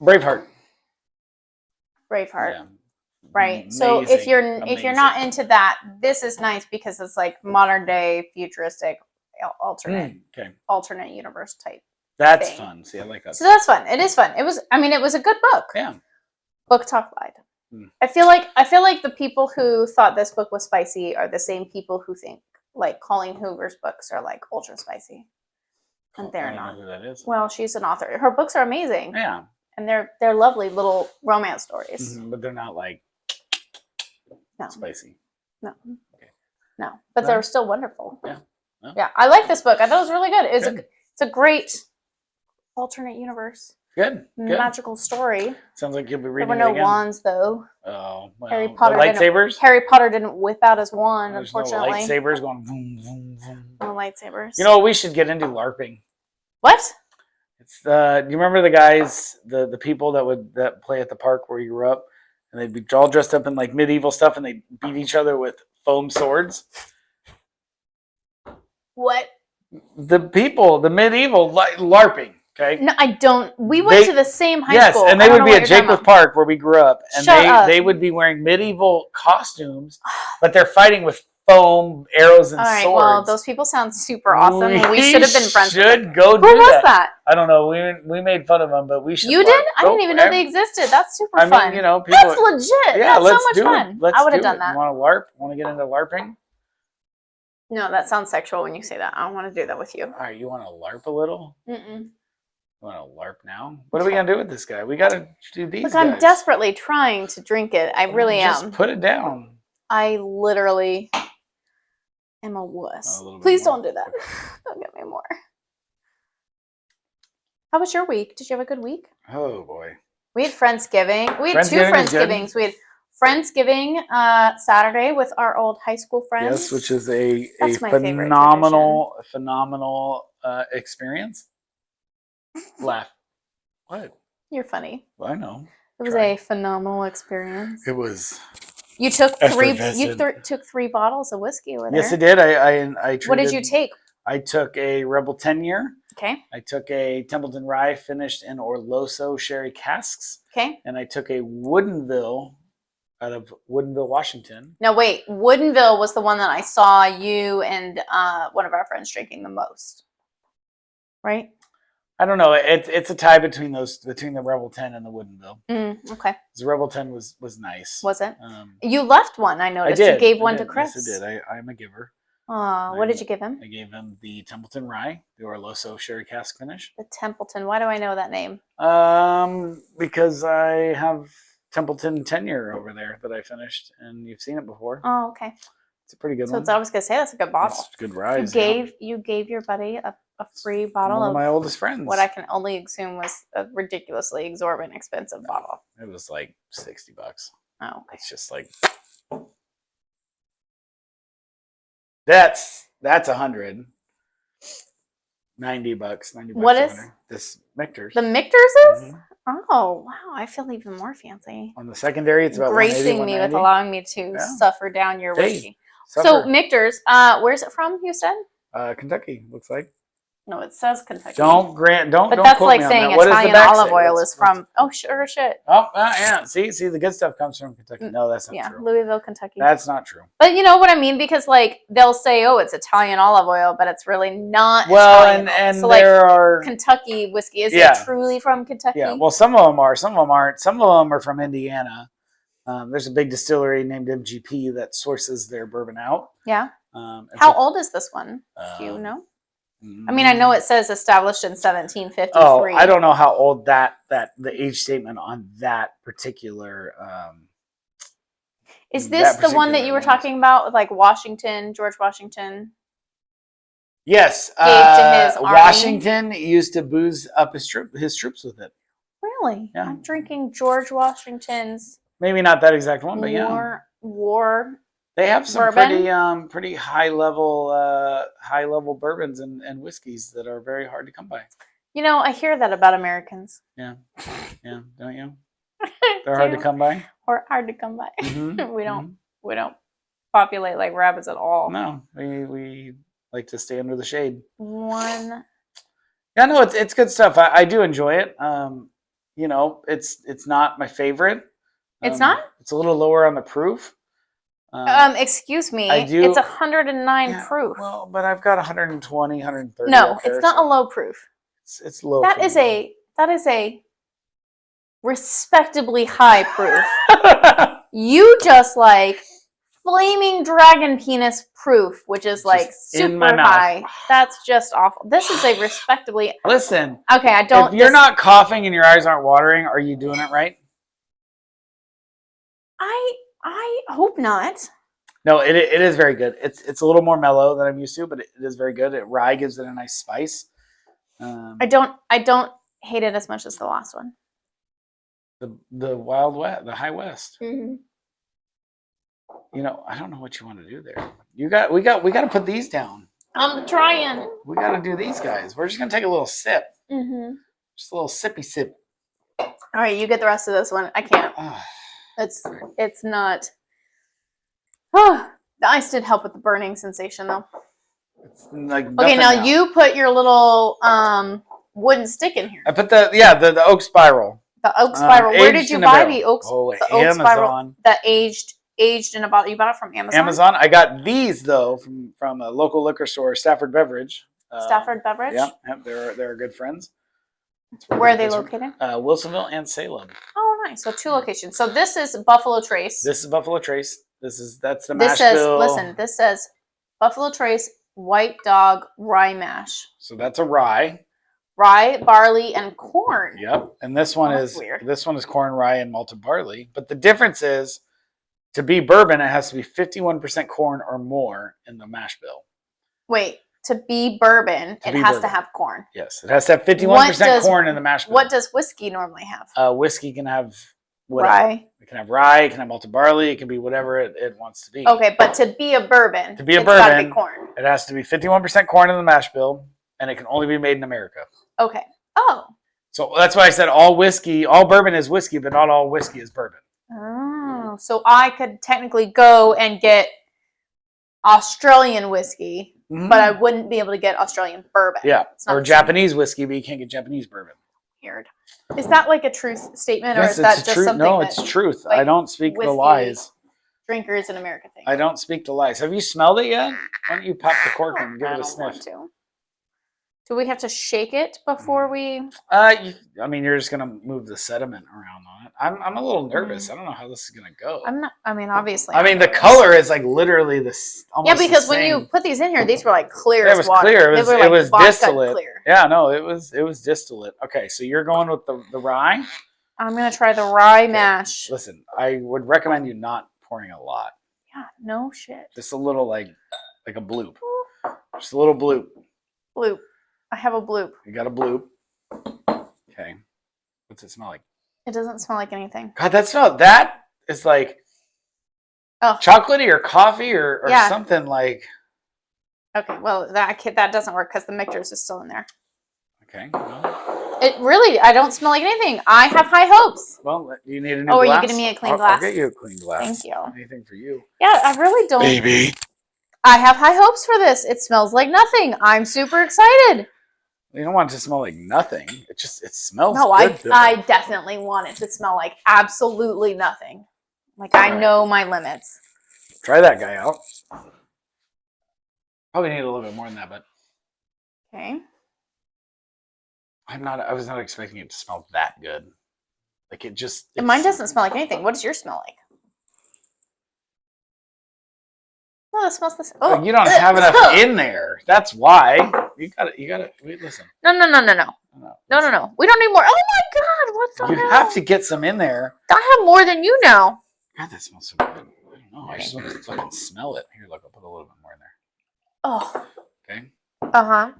Braveheart. Braveheart. Yeah. Right. So if Amazing. you're not into that, this is nice because it's like modern day futuristic alternate universe type. That's thing. fun. See, I like that. So that's fun. It is fun. It was a good book. Yeah. Book Talk lied. Hmm. I feel like the people who thought this book was spicy are the same people who think like Colleen Hoover's books are like ultra spicy. And they're I don't not. know who that is. Well, she's an author. Her books are amazing. Yeah. And they're lovely little romance stories. Mhm, but they're not like No. spicy. No. Okay. No. But No? they're still wonderful. Yeah. No? Yeah. I like this book. I thought it was really good. Good. It's a great alternate universe. Good. Magical story. Sounds like you'll be There reading were it no again. wands though. Oh, well, Harry the Potter lightsabers. Harry Potter didn't whip out his wand, There's unfortunately. no lightsabers going boom, boom, boom. No lightsabers. You know, we should get into LARPing. what? It's do you remember the guys, the people that play at the park where you grew up, and they'd be all dressed up in like medieval stuff, and they beat each other with foam swords. What? The people, the medieval LARPing. Okay. No, I don't. We went They- to the same high Yes, school. and I they don't would know be what at you're talking Jakeworth about. Park where we grew up, and Shut up. they would be wearing medieval costumes, but they're fighting with foam, arrows, and All right. swords. Well, those people sound super awesome. We should have been friends with them. Should go do Who was that. that? I don't know. We made fun of them, but we should. You did? I didn't even know they existed. That's super I mean, fun. you know, people. That's legit. Yeah, That's let's so much do fun. it. Let's I would have do done it. that. You want to LARP? Want to get into LARPing? No, that sounds sexual when you say that. I don't want to do that with you. All right, you want to LARP a little? Mm-mm. You want to LARP now? What are we gonna do with this guy? We gotta do these. Look, I'm guys. desperately trying to drink it. I Well, really just am. put it down. I literally am a wuss. A little bit Please more. don't do that. Don't get me more. How was your week? Did you have a good week? Oh boy. We had Friendsgiving. We had two Friendsgiving was good. Friendsgivings. We had Friendsgiving Saturday with our old high school friends. Yes, which is a That's my favorite phenomenal experience. Laugh. What? You're funny. I know. It was Try. a phenomenal experience. It was. You took three. Effervescent. Took 3 bottles of whiskey over there. Yes, I did. I What did you take? I took a Rebel 10 year. Okay. I took a Templeton Rye finished in Orloso sherry casks, Okay. and I took a Woodinville out of Woodinville, Washington. Now wait, Woodinville was the one that I saw you and one of our friends drinking the most, right? I don't know. It's a tie between the Rebel 10 and the Woodinville. Okay. The Rebel 10 was nice. Was it? Um, You left one. I I noticed. did. You gave I one did. to Chris. Yes, I did. I'm a giver. What did you give him? I gave him the Templeton Rye, the Orloso sherry cask finish. The Templeton. Why do I know that name? Because I have Templeton 10 year over there that I finished, and you've seen it before. Oh, okay. It's a pretty good So one. it's, I was gonna say that's a good bottle. It's good rise. You gave your buddy a free bottle one of of my oldest friends. what I can only assume was a ridiculously exorbitant expensive bottle. It was like $60. Oh, okay. It's just like that's $100. $90. What is- $100. This Michter's? The Michter's is? Mhm. Oh wow, I feel even more fancy. On the secondary, it's about Gracing me with 180, allowing me to Yeah. suffer down your Hey, whiskey. So Suffer. Michter's, where's it from? You said? Kentucky looks like. No, it says Kentucky. Don't But don't that's quote like me on saying that. What does the Italian back olive say? oil What's- is from. Oh, sure shit. Oh, yeah. See, the good stuff comes from Kentucky. No, that's not Yeah, true. Louisville, Kentucky. That's not true. But you know what I mean? Because like they'll say, "Oh, it's Italian olive oil," but it's really not. Well, Italian oil. and so like there are Kentucky whiskey. Is Yeah. it truly from Kentucky? yeah. Well, some of them are. Some of them aren't. Some of them are from Indiana. There's a big distillery named MGP that sources their bourbon out. Yeah. And How so- old is this one? Do you know? Mm, I mean, I know it says established in 1753. Oh, I don't know how old the age statement on that particular. Is this that the one that you were particular talking about with like Washington, George Washington? Yes, Gave to his army? Washington used to booze up his troops with it. Really? Yeah. I'm drinking George Washington's Maybe not that exact one, but yeah, war. they have some bourbon? pretty high level bourbons and whiskeys that are very hard to come by. You know, I hear that about Americans. Yeah, don't you? They're hard to come by. Or hard to come by. Mhm, We don't populate like rabbits at all. No, we like to stay under the shade. One. Yeah, no, it's good stuff. I do enjoy it. You know, it's not my favorite. It's not? It's a little lower on the proof. Excuse me. I do- It's 109 Yeah, proof. Well, but I've got 120, 130. No, up there, it's not so a low proof. It's low. That for is me. a respectably high proof. You just like flaming dragon penis proof, which is like Just in my super mouth. high. That's just awful. This is a respectably Listen, okay. I don't. if you're this- not coughing and your eyes aren't watering, are you doing it right? I hope not. No, it is very good. It's a little more mellow than I'm used to, but it is very good. Rye gives it a nice spice. I don't hate it as much as the last one. The Wild West, the High West. Mm-hmm. You know, I don't know what you want to do there. We got to put these down. I'm trying. We got to do these guys. We're just gonna take a little sip, Mm-hmm. just a little sippy sip. All right, you get the rest of this one. I can't. Ah, It's not. Oh, the ice did help with the burning sensation though. it's like Okay, nothing now you put your little wooden stick in here. I put the oak spiral. The oak spiral. Where did aged you in a buy barrel. the oak? Oh, the oak spiral Amazon. that aged in a bottle. You bought it from Amazon. Amazon. I got these though from a local liquor store, Stafford Beverage. Stafford Beverage. Yeah, they're good friends. Where are they located? Wilsonville and Salem. Oh, nice. So 2 locations. So this is Buffalo Trace. This is Buffalo Trace. That's the This says. Mashville. Listen. This says Buffalo Trace White Dog Rye Mash. So that's a rye. Rye, barley, and corn. Yep. And this one That's is weird. corn, rye, and malted barley. But the difference is, to be bourbon, it has to be 51% corn or more in the mash bill. Wait, to be bourbon, To it be has bourbon. to have corn. Yes, it has to have 51% What does- corn in the mash bill. What does whiskey normally have? Whiskey can have whatever. Rye. It can have rye, it can have malted barley, it can be whatever it wants to be. Okay, but to be a bourbon, To be a it's gotta be bourbon, corn. it has to be 51% corn in the mash bill, and it can only be made in America. Okay. Oh. So that's why I said all bourbon is whiskey, but not all whiskey is bourbon. Oh. So I could technically go and get Australian whiskey, but I wouldn't be able to get Australian bourbon. Yeah, It's not or the same. Japanese whiskey, but you can't get Japanese bourbon. Weird. Is that like a truth statement, or Yes, is that it's just truth. something No, that it's truth. like, I don't speak the whiskey- lies. drinkers in America think? I don't speak the lies. Have you smelled it yet? Why don't you pop the cork Oh, and give I it a don't want sniff? to. Do we have to shake it before we? I mean, you're just gonna move the sediment around on it. I'm a little nervous. I don't know how this is gonna go. I'm not. I mean, obviously. I mean, the nervous. color is like literally this. Yeah, because when you put these in here, these were like clear It as was water. clear. They were It like was vodka distillate. clear. Yeah, no, it was distillate. Okay, so you're going with the rye. I'm gonna try the rye Okay. mash. Listen, I would recommend you not pouring a lot. Yeah, no shit. Just a little, like a bloop. Just a little bloop. Bloop. I have a bloop. You got a bloop. Okay. What's it smell like? It doesn't smell like anything. God, that is like Oh. chocolatey or coffee or Yeah. something like. Okay, well that doesn't work because the mixtures is still in there. Okay. Well, It really, I don't smell like anything. I have high hopes. you need a new Oh, are you glass? getting me a clean I'll glass? get you a clean glass. Thank you. Anything for you. Yeah, I really don't. Baby. I have high hopes for this. It smells like nothing. I'm super excited. You don't want it to smell like nothing. It smells No, good. though. I definitely want it to smell like absolutely nothing. Like I Alright. know my limits. Try that guy out. Probably need a little bit more than that, but Okay. I was not expecting it to smell that good. Like And mine it's- doesn't smell like anything. What does yours smell like? No, it smells the same. Like, you don't have enough in there. That's why. You gotta wait, listen. No. No. We don't need more. Oh my god, what the You hell? have to get some in there. I have more than you know. God, that smells so good. I don't know. I just want to fucking smell it. Here, look, I'll put a little bit more in there. Oh. Okay. Uh-huh.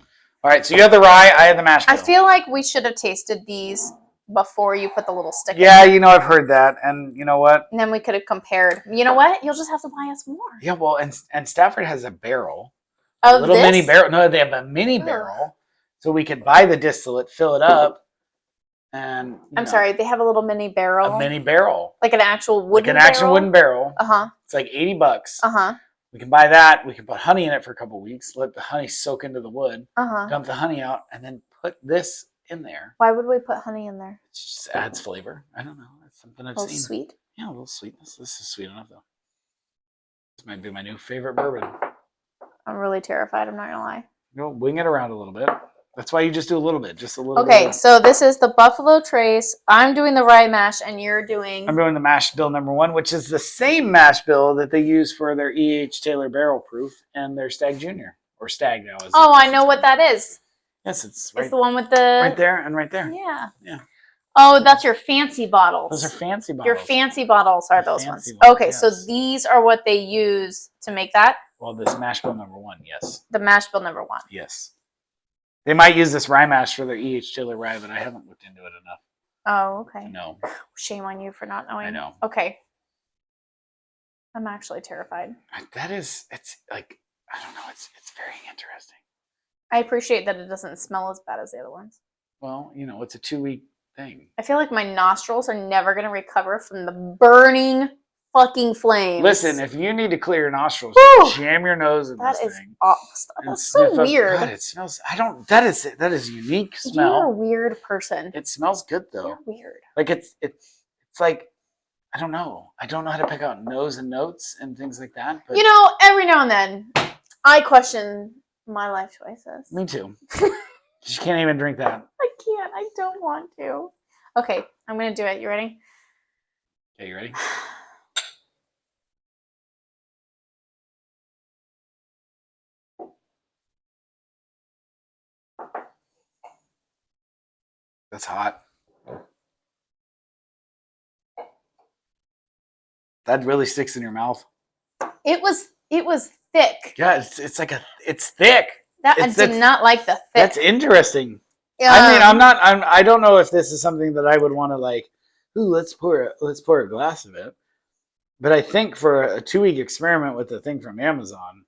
All right, so you have the rye, I have the mashed I bill. feel like we should have tasted these before you put the little stick Yeah, in. I've heard that. And you know what? And then we could have compared. You know what? You'll just have to buy us more. Yeah, well, and Stafford has a barrel. Of A little this? mini barrel. No, they have a mini Ugh. barrel. So we could buy the distillate, fill it up, and I'm sorry, they have a little mini barrel. a mini barrel. Like an actual Like wooden an actual barrel? wooden barrel. Uh-huh. It's like $80. Uh-huh. We can buy that. We can put honey in it for a couple weeks, let the honey soak into the wood, Uh-huh. dump the honey out, and then put this in there. Why would we put honey in there? It just adds flavor. I don't know. It's something I've A little seen. sweet? Yeah, a little sweetness. This is sweet enough, though. This might be my new favorite bourbon. I'm really terrified, I'm not gonna lie. Wing it around a little bit. That's why you just do a little bit. Just a little Okay, bit. so this is the Buffalo Trace. I'm doing the rye mash and you're doing I'm doing the mash bill #1, which is the same mash bill that they use for their E.H. Taylor Barrel Proof and their Stag Junior. Or Stag now. Oh, I know what that is. Yes, it's It's right, the one with the right there and right there. Yeah. Yeah. Oh, that's your fancy bottles. Those are fancy bottles. Your fancy bottles are Your those ones. fancy ones, Okay, so yes. these are what they use to make that Well, this mash bill #1, yes. the mash bill #1. Yes. They might use this rye mash for their E.H. Taylor rye, but I haven't looked into it enough Oh, to okay. know. Shame on you for not knowing. I know. Okay. I'm actually terrified. It's like, I don't know, it's very interesting. I appreciate that it doesn't smell as bad as the other ones. Well, it's a 2-week thing. I feel like my nostrils are never going to recover from the burning fucking flames. Listen, if you need to clear your nostrils, Whew. jam your nose in that this is thing. awesome. and That's so sniff up- weird. God, it smells. That is unique You're a smell. weird person. It smells good though. You're weird. Like it's like, I don't know. I don't know how to pick out nose and notes and things like that. But You know, every now and then, I question my life choices. me too. You can't even drink that. I can't. I don't want to. Okay, I'm going to do it. You ready? Okay, you ready? That's hot. That really sticks in your mouth. It was thick. Yeah, it's thick. That I It's- did that's- not like the thick. That's interesting. I mean, I don't know if this is something that I would want to like. Ooh, let's pour a glass of it. But I think for a 2-week experiment with the thing from Amazon,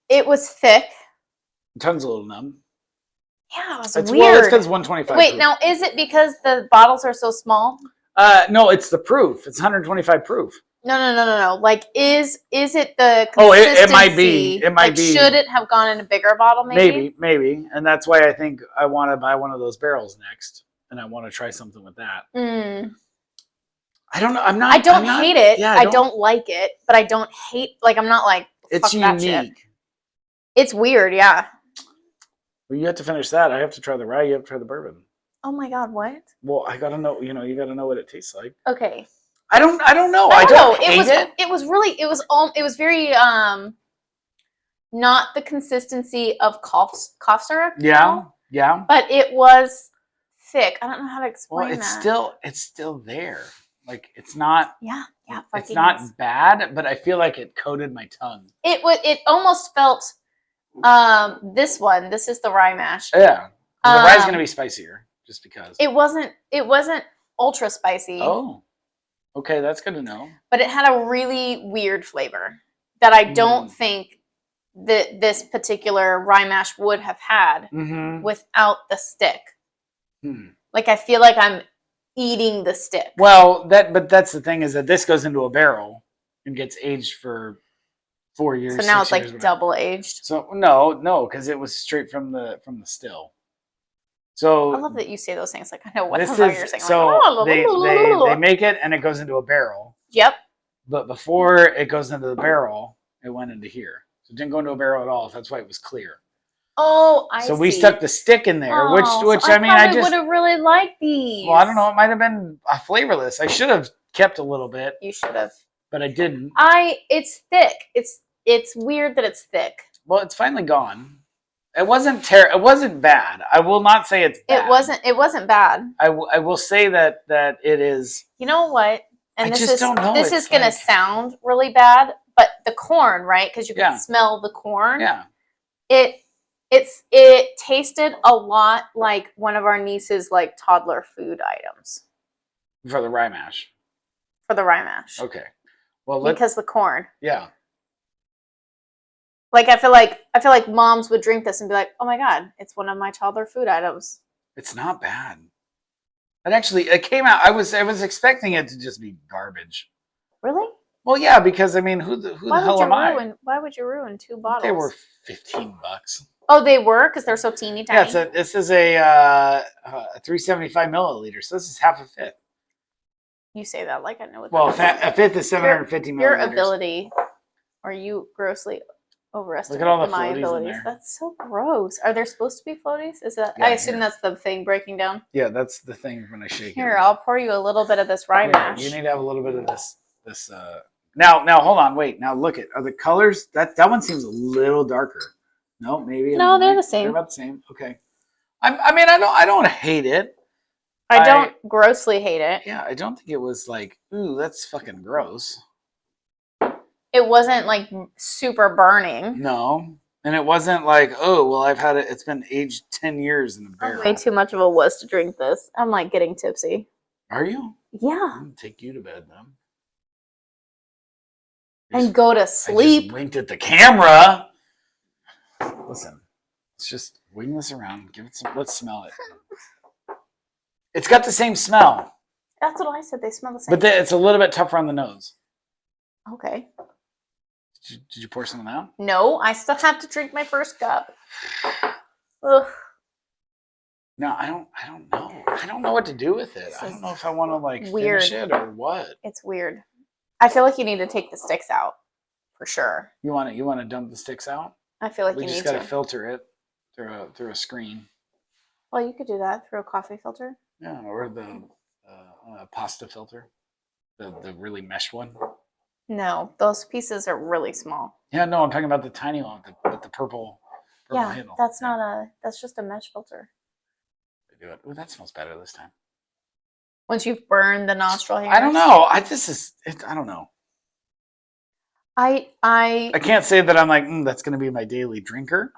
it was thick. tongue's a little numb. Yeah, it was It's weird. well, it's because 125. Wait, proof. now is it because the bottles are so small? No, it's the proof. It's 125 proof. No. Like, is it the Oh, consistency? it might be. It might like, be. Should it have gone in a bigger bottle? Maybe, and that's why I think I want to buy one of those barrels next, and I want to try something with that. Mm. I don't know. I'm not. I don't I'm not- hate it. Yeah, I don't like it, but I don't hate. Like, I'm not like. It's fuck that shit. unique. It's weird, yeah. Well, you have to finish that. I have to try the rye. You have to try the bourbon. Oh my god, what? Well, I gotta know. You gotta know what it tastes like. Okay. I don't know. I don't know. hate it. It was really. It was very not the consistency of cough syrup. you know? Yeah. But it was thick. I don't know how to explain Well, that. it's still there. Like it's not. Yeah. It's fucking not is. bad, but I feel like it coated my tongue. It almost felt. This one. This is the rye mash. Yeah. The rye's gonna be spicier, just because. It wasn't ultra spicy. Oh. Okay, that's good to know. But it had a really weird flavor that I don't think that this particular rye mash would have had Mm-hmm. without the stick. Hmm. Like, I feel like I'm eating the stick. Well, but that's the thing is that this goes into a barrel and gets aged for 4 years. So now 6 it's like years, whatever. double aged. So no, because it was straight from the still. So I love that you say those things like I know what the this fuck is you're saying. so Like, they make it and it goes into a barrel. Yep. But before it goes into the barrel, it went into here. So it didn't go into a barrel at all. That's why it was clear. Oh, I see. So we stuck the stick in there, which so I mean, I probably just would have really liked these. well, I don't know. It might have been flavorless. I should have kept a little bit, You should have. but I didn't. It's thick. It's weird that it's thick. Well, it's finally gone. It wasn't It wasn't bad. I will not say it's bad. It wasn't bad. I will say that it is. You know what? And I this just is don't know. this It's is gonna like- sound really bad, but the corn, right? Because you can Yeah. smell the corn. Yeah. It tasted a lot like one of our niece's like toddler food items For the rye mash. for the rye mash. Okay. Well, Because the corn. yeah. Like I feel like moms would drink this and be like, "Oh my god, it's one of my toddler food items." It's not bad. It came out. I was expecting it to just be garbage. Really? Well, yeah, because I mean, who the hell am I? Why would you ruin 2 bottles? They were $15. Oh, they were because they're so teeny tiny. Yeah, this is a 375 milliliter, so this is half a fifth. You say that like I know what. Well, that is. a fifth is 750 milliliters. Your ability, or you grossly overestimate Look at all the my floaties in abilities. there. That's so gross. Are there supposed to be floaties? Is that? Yeah, I assume here. that's the thing breaking down. Yeah, that's the thing when I shake it. Here, I'll pour you a little bit of this rye Here, mash. you need to have a little bit of this. Now, hold on, wait. Now, look at are the colors? That one seems a little darker. No, maybe. No, they're the same. They're about the same. Okay. I mean, I don't hate it. I don't grossly hate it. Yeah, I don't think it was like, ooh, that's fucking gross. It wasn't like super burning. No, and it wasn't like, oh, well, I've had it. It's been aged 10 years in a barrel. Way too much of a wuss to drink this. I'm like getting tipsy. Are you? Yeah, I'm gonna take you to bed then. and go to I just sleep. winked at the camera. Listen, let's just wing this around. Give it some. Let's smell it. It's got the same smell, That's what I said. They smell the same. but it's a little bit tougher on the nose. Okay. Did you pour some out? No, I still have to drink my first cup. Ugh. No, I don't know. I don't know what to do with it. I don't know if I want to like Weird. finish it or what. It's weird. I feel like you need to take the sticks out for sure. You want to dump the sticks out? I feel like We you just need got to. to filter it through a screen. Well, you could do that through a coffee filter. Yeah, or the pasta filter, the really mesh one. No, those pieces are really small. Yeah, no, I'm talking about the tiny one with the purple Yeah, handle. that's not a. That's just a mesh filter. to do it. Ooh, that smells better this time. Once you've burned the nostril hairs. I don't know. I don't know. I I can't say that I'm like, that's going to be my daily drinker.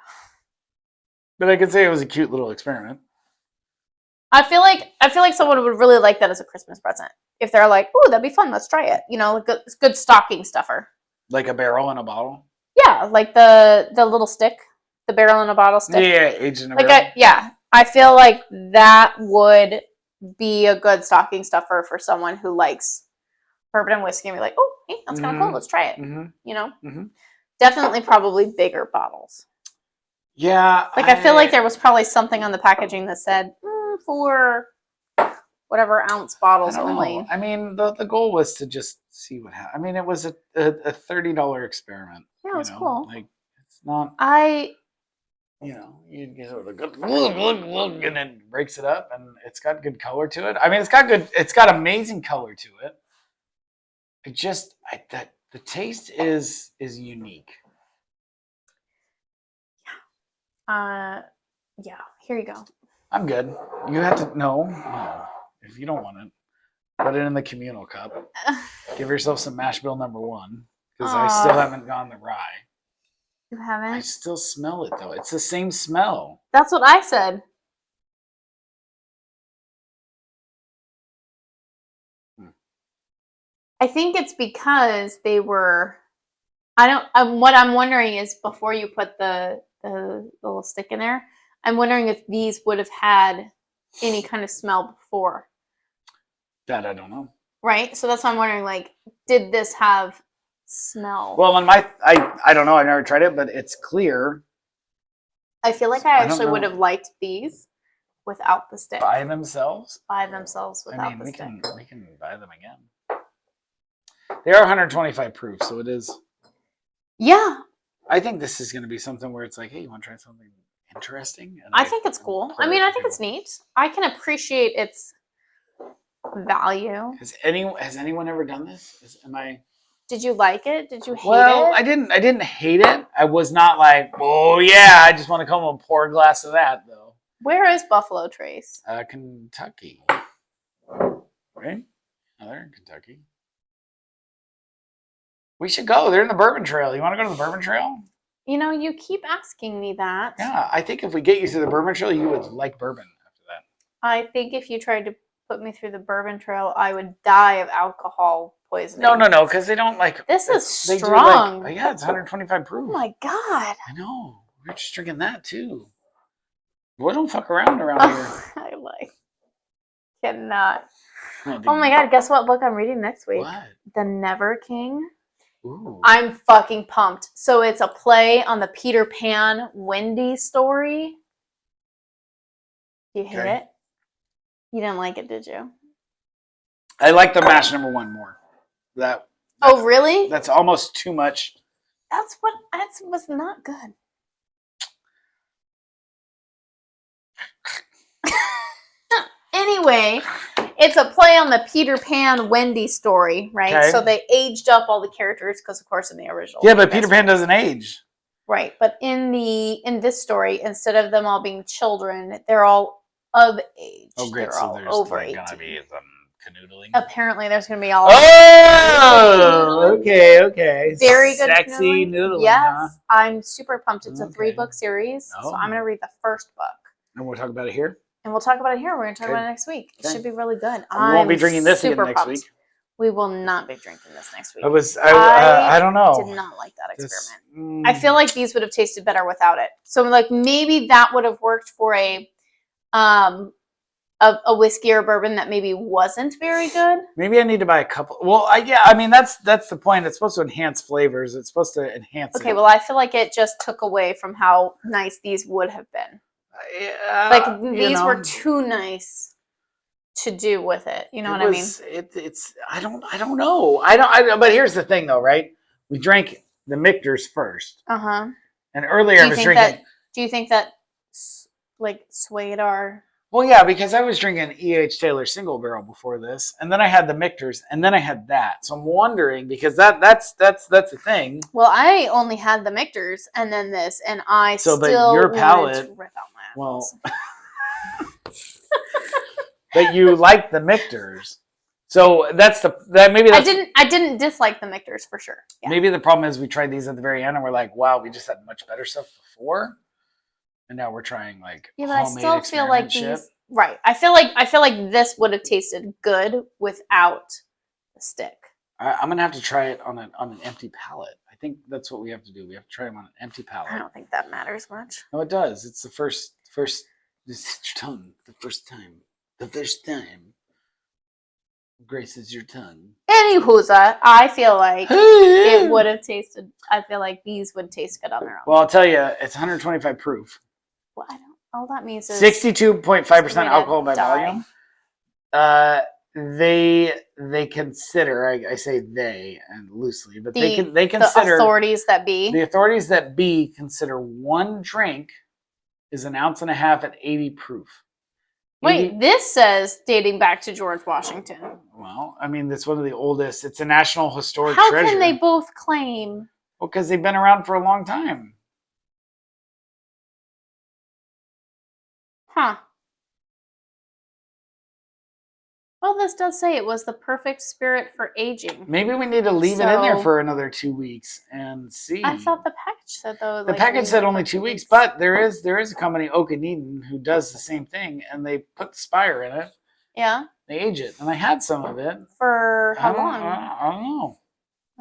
But I could say it was a cute little experiment. I feel like someone would really like that as a Christmas present. If they're like, "Ooh, that'd be fun. Let's try it." You know, like it's good stocking stuffer. Like a barrel in a bottle? Yeah, like the little stick, the barrel in a bottle stick. Yeah, aged in a Like barrel. I feel like that would be a good stocking stuffer for someone who likes bourbon and whiskey and be like, "Oh, hey, that's kind of cool. Let's try it." Mm-hmm. You know, Mm-hmm. definitely probably bigger bottles. Yeah. Like I feel like there was probably something on the packaging that said for whatever ounce bottles I don't only. know. I mean, the goal was to just see what happened. I mean, it was a $30 experiment. Yeah, it was cool. Like, it's not, you get sort of good, and it breaks it up, and it's got good color to it. I mean, it's got amazing color to it. The taste is unique. Yeah, here you go. I'm good. You have to no. If you don't want it, put it in the communal cup. Give yourself some mash bill number 1 because I still haven't gone the rye. You I haven't? still smell it though. It's the same smell. That's what I said. I think it's because they were. I don't. What I'm wondering is before you put the little stick in there, I'm wondering if these would have had any kind of smell before. That I don't know. Right. So that's why I'm wondering. Like, did this have smell? Well, I don't know. I've never tried it, but it's clear. I feel like I actually would have liked these without the stick. By themselves. By themselves without I mean, the we stick. can buy them again. They are 125 proof, so it is. Yeah, I think this is going to be something where it's like, hey, you want to try something interesting? And I think it's cool. I mean, I think it's neat. I can appreciate its value. Has anyone ever done this? Did you like it? Did you hate Well, it? I didn't hate it. I was not like, oh yeah, I just want to come and pour a glass of that though. Where is Buffalo Trace? Kentucky, right? Oh, they're in Kentucky. We should go. They're in the Bourbon Trail. You want to go to the Bourbon Trail? You know, you keep asking me that. Yeah, I think if we get you through the Bourbon Trail, you would like bourbon after that. I think if you tried to put me through the Bourbon Trail, I would die of alcohol poisoning. No, because they don't like. This is they do strong. Yeah, it's 125 proof. Oh my god. I know. We're just drinking that too. We don't fuck around here. I cannot. Oh my god, guess what book I'm reading next week? What? The Never King. Ooh. I'm fucking pumped. So it's a play on the Peter Pan Wendy story. You hate it? You didn't like it, did you? I like the mash number 1 more. Oh, really? That's almost too much. That was not good. Anyway, it's a play on the Peter Pan Wendy story, right? Okay. So they aged up all the characters because, of course, in the original. Yeah, but Peter Pan doesn't age. Right, but in this story, instead of them all being children, they're all of age. Oh, great! They're So all there's over like 18. gonna be some canoodling. Apparently, there's going to be all. Oh, okay. Very good. Sexy noodling. Yes, Huh? I'm super pumped. It's a Okay. 3-book series, so Oh. I'm going to read the first book. And we'll talk about it here. And we'll talk about it here. We're going to talk Okay. about it next week. It Okay. should be really good. We won't be drinking this again super next pumped. week. We will not be drinking this next week. I don't know. Did not like that This- experiment. I feel like these would have tasted better without it. So like maybe that would have worked for a whiskey or bourbon that maybe wasn't very good. maybe I need to buy a couple. Well, I mean that's the point. It's supposed to enhance flavors. It's supposed to enhance. Okay, it. well I feel like it just took away from how nice these would have been. Like these were too nice to do with it. You know what I mean? It's I don't know. But here's the thing though, right? We drank the Michter's first, Uh-huh. and earlier I was drinking. Do you think that like swayed our? Well, yeah, because I was drinking E.H. Taylor single barrel before this, and then I had the Michter's, and then I had that. So I'm wondering because that's the thing. Well, I only had the Michter's and then this, and I So, but still your wanted palate- to rip out my Well, eyeballs. but you like the Michter's. So maybe I that's didn't dislike the Michter's for sure. Yeah. maybe the problem is we tried these at the very end and we're like, wow, we just had much better stuff before, and now we're trying like Yeah, but I homemade still feel like experiment shit. these. Right. I feel like this would have tasted good without the stick. I'm gonna have to try it on an empty palate. I think that's what we have to do. We have to try them on an empty palate. I don't think that matters much. No, it does. It's the first. This is your tongue. The first time graces your tongue. Anywhoza, I feel like it would have tasted. I feel like these would taste good on their own. Well, I'll tell you, it's 125 proof. Well, I don't. All that means is 62.5% gonna alcohol by die. volume. They consider. I say they and loosely, but they the consider authorities that be. the authorities that be consider one drink is an ounce and a half at 80 proof. Wait, this says dating back to George Washington. Well, I mean, it's one of the oldest. It's a national historic How treasure. can they both claim? Well, because they've been around for a long time. Huh. Well, this does say it was the perfect spirit for aging. Maybe we need to leave it in there So- for another 2 weeks and see. I thought the package said though. The like, package leave said it only for 2 weeks, but there is a company, Oak and Eden, who does the same thing, and they put the Spire in it. Yeah. They age it, and I had some of it. For how long? I don't know.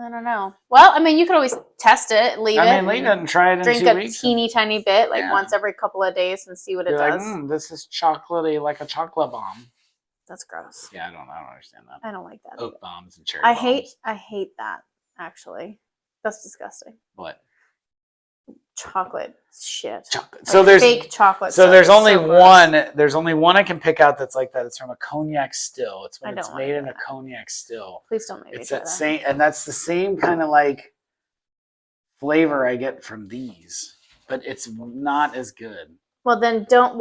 I don't know. Well, I mean, you could always test it, leave I it, mean, leave it and try it in drink 2 a weeks. teeny tiny bit, like Yeah. once every couple of days, and see what it You're like, does. this is chocolatey, like a chocolate bomb. That's gross. Yeah, I don't understand that. I don't like that. Oat bombs and cherry I bombs. hate that. Actually, that's disgusting. What? Chocolate shit. Chocolate. Like So there's fake chocolate. So stuff there's is only so gross. one. There's only one I can pick out that's like that. It's from a cognac still. It's when I it's don't wanna made do in a that. cognac still. Please don't make me It's try that that. same, and that's the same kind of like flavor I get from these, but it's not as good. Well, then don't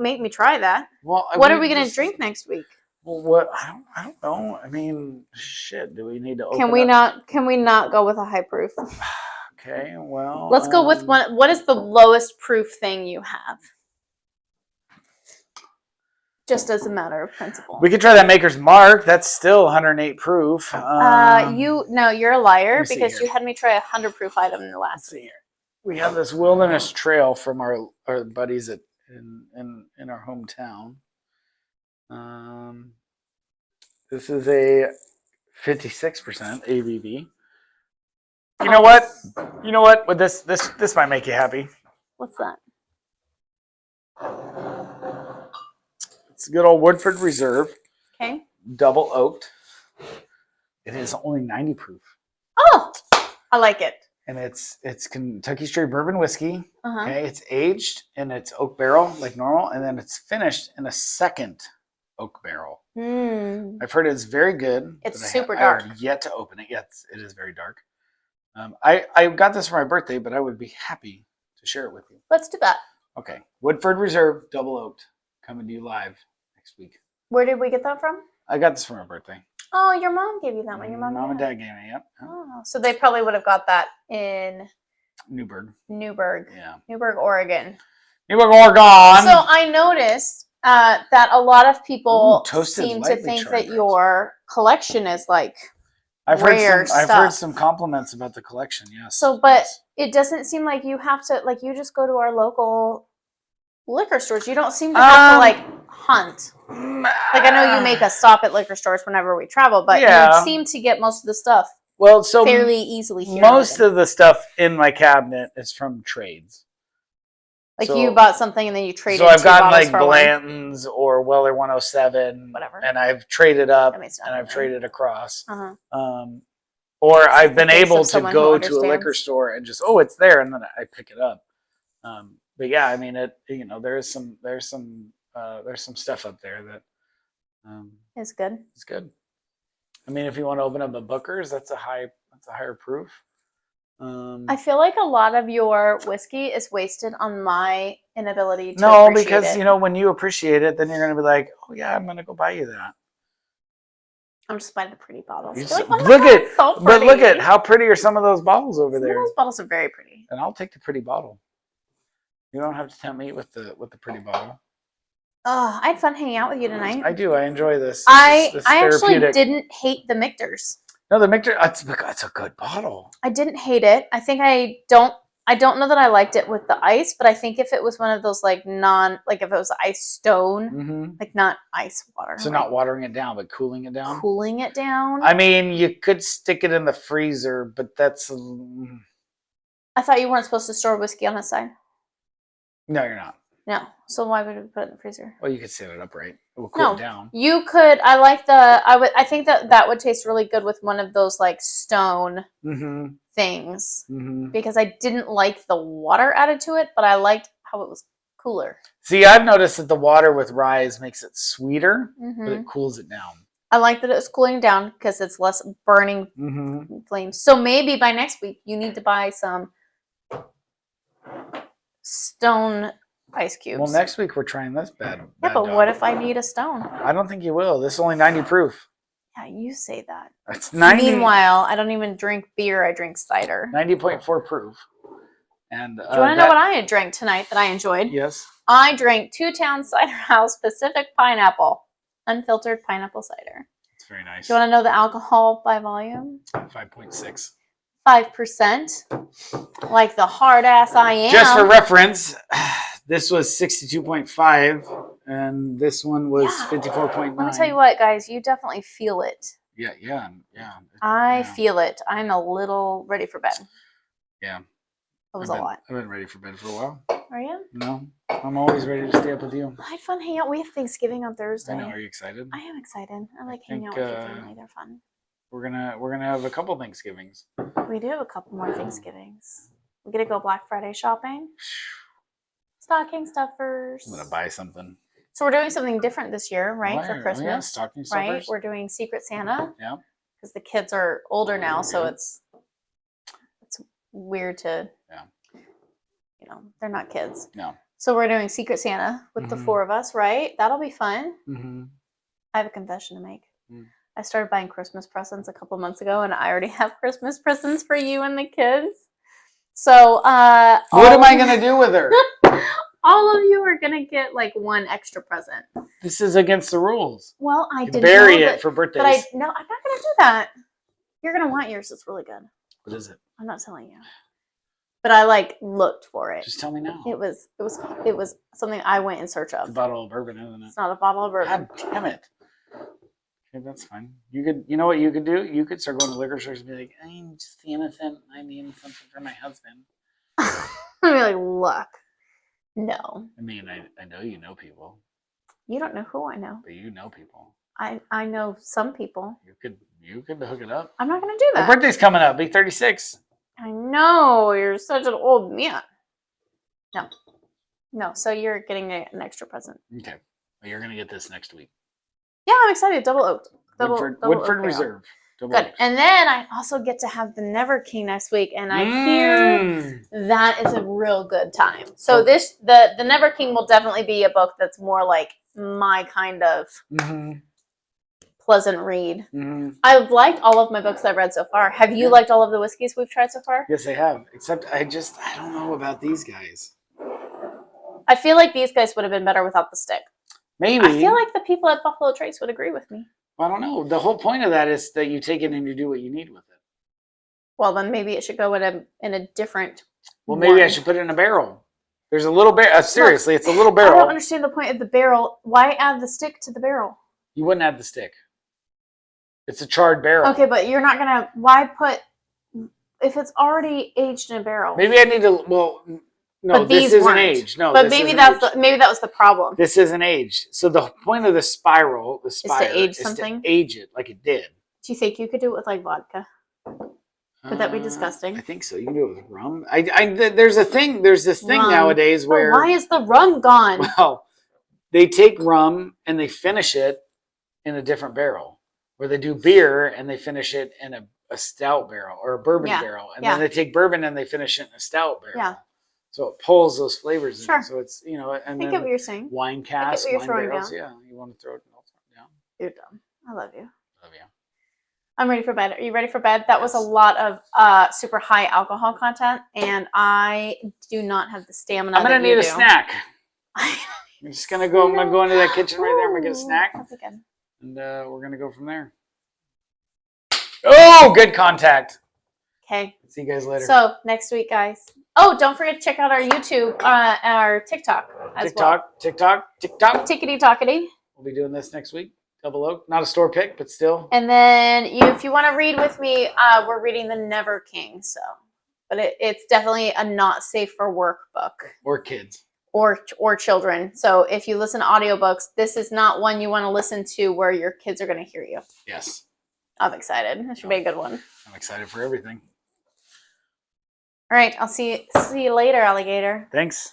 make me try that. Well, What are we gonna drink next week? Well, what I don't know. I mean, shit. Do we need to? Can we not go with a high proof? Okay. Well, Let's go with one. What is the lowest proof thing you have? Just as a matter of principle. We could try that Maker's Mark. That's still 108 proof. You're a liar let me see because here. you had me try 100 proof item in the Let's last see here. We have this Wilderness Trail from our buddies in our hometown. This is a 56% ABV. You know what? With this might make you happy. What's that? It's a good old Woodford Reserve, Okay. double oaked. It is only 90 proof, Oh, I like it. and it's Kentucky Straight Bourbon whiskey. Uh-huh. Okay, it's aged in its oak barrel like normal, and then it's finished in a second oak barrel. Mm. I've heard it's very good. It's but super I dark. have yet to open it. Yes, it is very dark. I got this for my birthday, but I would be happy to share it with you. Let's do that. Okay, Woodford Reserve, double oaked, coming to you live next week. Where did we get that from? I got this for my birthday. Oh, your mom gave you that one. Your mom and dad. dad gave me. Yep. Oh, so they probably would have got that in Newburgh. Newburgh, Yeah. Oregon. Newburgh, Oregon. So I noticed that a lot of people Ooh, toasted seem to lightly think charred that your collection is like I've rare heard some stuff. compliments about the collection. Yes. So, but yes. it doesn't seem like you have to, like, you just go to our local liquor stores. You don't seem to have to, like, hunt. Like, I know you make us stop at liquor stores whenever we travel, but Yeah. you seem to get most of the stuff Well, so fairly easily here. most of the stuff in my cabinet is from trades. like, so- you bought something and then you traded So I've two gotten bottles like for one. Blanton's or Weller 107, Whatever. and I've traded up That makes sense. and I've traded across. Uh-huh. Or I've been the face of able to someone go who to a liquor understands. store and just it's there, and then I pick it up. But yeah, I mean there's some stuff up there that It's good. is good. I mean, if you want to open up a Booker's, that's a higher proof. I feel like a lot of your whiskey is wasted on my inability to No, appreciate because it. when you appreciate it, then you're gonna be like, oh yeah, I'm gonna go buy you that. I'm just buying the pretty bottles. You You're just- like, oh my look God, at- it's so But look pretty. at how pretty are some of those bottles over Some of there. those bottles are very pretty. And I'll take the pretty bottle. You don't have to tempt me with the pretty bottle. I had fun hanging out with you tonight. I do. I enjoy this. I This actually therapeutic. didn't hate the Michter's. No, the Michter. That's a good bottle. I didn't hate it. I think I don't know that I liked it with the ice, but I think if it was one of those like if it was ice stone, Mm-hmm. like not ice water. So like not watering it down, but cooling it down. cooling it down. I mean, you could stick it in the freezer, but that's I thought you weren't supposed to store whiskey on the side. no, you're not. No. So why would we put it in the freezer? Well, you could set it up right. It will cool No. it down. You could. I think that would taste really good with one of those like stone Mm-hmm. things Mm-hmm. because I didn't like the water added to it, but I liked how it was cooler. See, I've noticed that the water with rye makes it sweeter, but Hmm it cools it down. I like that it was cooling down because it's less burning Mm-hmm. flames. So maybe by next week you need to buy some stone ice cubes. Well, next week we're trying this bad. Yeah, but what if I need a stone? I don't think you will. This is only 90 proof. Yeah, you say that. It's 90. Meanwhile, I don't even drink beer. I drink cider. 90.4 proof. And Do you want to know what I drank tonight that I enjoyed? Yes. I drank 2 Town Cider House Pacific Pineapple, unfiltered pineapple cider. It's very nice. Do you want to know the alcohol by volume? 5.6. 5%. Like the hard ass I am. Just for reference, this was 62.5 and this one was Yeah. 54.9. Let me tell you what, guys, you definitely feel it. Yeah. I Yeah. feel it. I'm a little ready for bed. Yeah. That was I've a been- lot. I've been ready for bed for a while. Are you? No, I'm always ready to stay up with you. I had fun hanging out. We have Thanksgiving on Thursday. I know. Are you excited? I am excited. I like hanging out think, with your family. They're fun. We're gonna have a couple Thanksgivings. We do have a couple more Thanksgivings. We get to go Black Friday shopping. Stocking stuffers. I'm gonna buy something. So we're doing something different this year, right? Why For are- oh, yeah, Christmas. stocking Right? stuffers. We're doing Secret Santa. Yeah. Because the kids are older now, so Yeah. it's weird to Yeah. they're not kids. No. So we're doing Secret Santa with the Mhm. 4 of us, right? That'll be fun. Mm-hmm. I have a confession to make. Mm. I started buying Christmas presents a couple months ago, and I already have Christmas presents for you and the kids. So, What am I gonna do with her? all of you are gonna get like 1 extra present. This is against the rules. Well, I You didn't bury know it that, for birthdays. but I'm not gonna do that. You're gonna want yours. It's really good. What is it? I'm not telling you, but I looked for it. Just tell me now. It was something I went in search It's a of. bottle of bourbon, isn't it? It's not a bottle of bourbon. God damn it. Okay, that's fine. You know what you could do? You could start going to liquor stores and be like, I'm just the innocent. I need something for my husband. I'm gonna be like, look, no, I mean, I know you know people, you don't know who I know. but you know people. I know some people. You could hook it up. I'm not gonna do My that. birthday's coming up. Be 36. I know you're such an old man. No. So you're getting an extra present. Okay. Well, you're gonna get this next week. Yeah, I'm excited. Double oaked. Woodford oak barrel. Reserve. Double Good. oak. And then I also get to have the Never King next week, and I hear that is a real good time. So the Never King will definitely be a book that's more like my kind of Mm-hmm. pleasant read. Mm-hmm. I've liked all of my books I've read so far. Have you Yeah. liked all of the whiskeys we've tried so far? Yes, I have. Except I don't know about these guys. I feel like these guys would have been better without the stick. Maybe. I feel like the people at Buffalo Trace would agree with me. I don't know. The whole point of that is that you take it and you do what you need with it. Well, then maybe it should go in a different. Well, maybe I one. should put it in a barrel. There's a little barrel. Seriously, it's a little I barrel. don't understand the point of the barrel. Why add the stick to the barrel? You wouldn't add the stick. It's a charred barrel. Okay, but you're not gonna. Why put if it's already aged in a barrel? Maybe I need to. Well, no, But this these isn't weren't. aged. No, but this maybe isn't that's aged. maybe that was the problem. This isn't aged. So the point of the spiral, the spire, age is to something? age it like it did. Do you think you could do it with like vodka? Would that be disgusting? I think so. You can do it with rum. There's a thing. There's this thing Rum. nowadays But where why is the rum gone? well, they take rum and they finish it in a different barrel, or they do beer and they finish it in a stout barrel or a bourbon Yeah. barrel, and Yeah. then they take bourbon and they finish it in a stout barrel. Yeah. So it pulls those flavors Sure. in. So it's and I get what then you're saying. wine casks, what you're wine throwing barrels. down. Yeah, you want to throw it down. You're dumb. I love you. Love you. I'm ready for bed. Are you ready for bed? That was a Yes. lot of super high alcohol content, and I do not have the stamina. I'm gonna that you need a do. snack. I I'm just gonna go. I'm gonna go into that kitchen right there. I'm gonna get a snack, That'll be good. and we're gonna go from there. Oh, good contact. Okay. See you guys later. So next week, guys. Oh, don't forget to check out our YouTube, our TikTok as well. TikTok. Tickety tockety. We'll be doing this next week. Double Oak. Not a store pick, but still. And then if you want to read with me, we're reading The Never King. So, but it's definitely a not safe for work book Or kids. or children. So if you listen to audiobooks, this is not one you want to listen to where your kids are going to hear you. Yes. I'm excited. This should be a good one. I'm excited for everything. All right. I'll see you later, alligator. Thanks.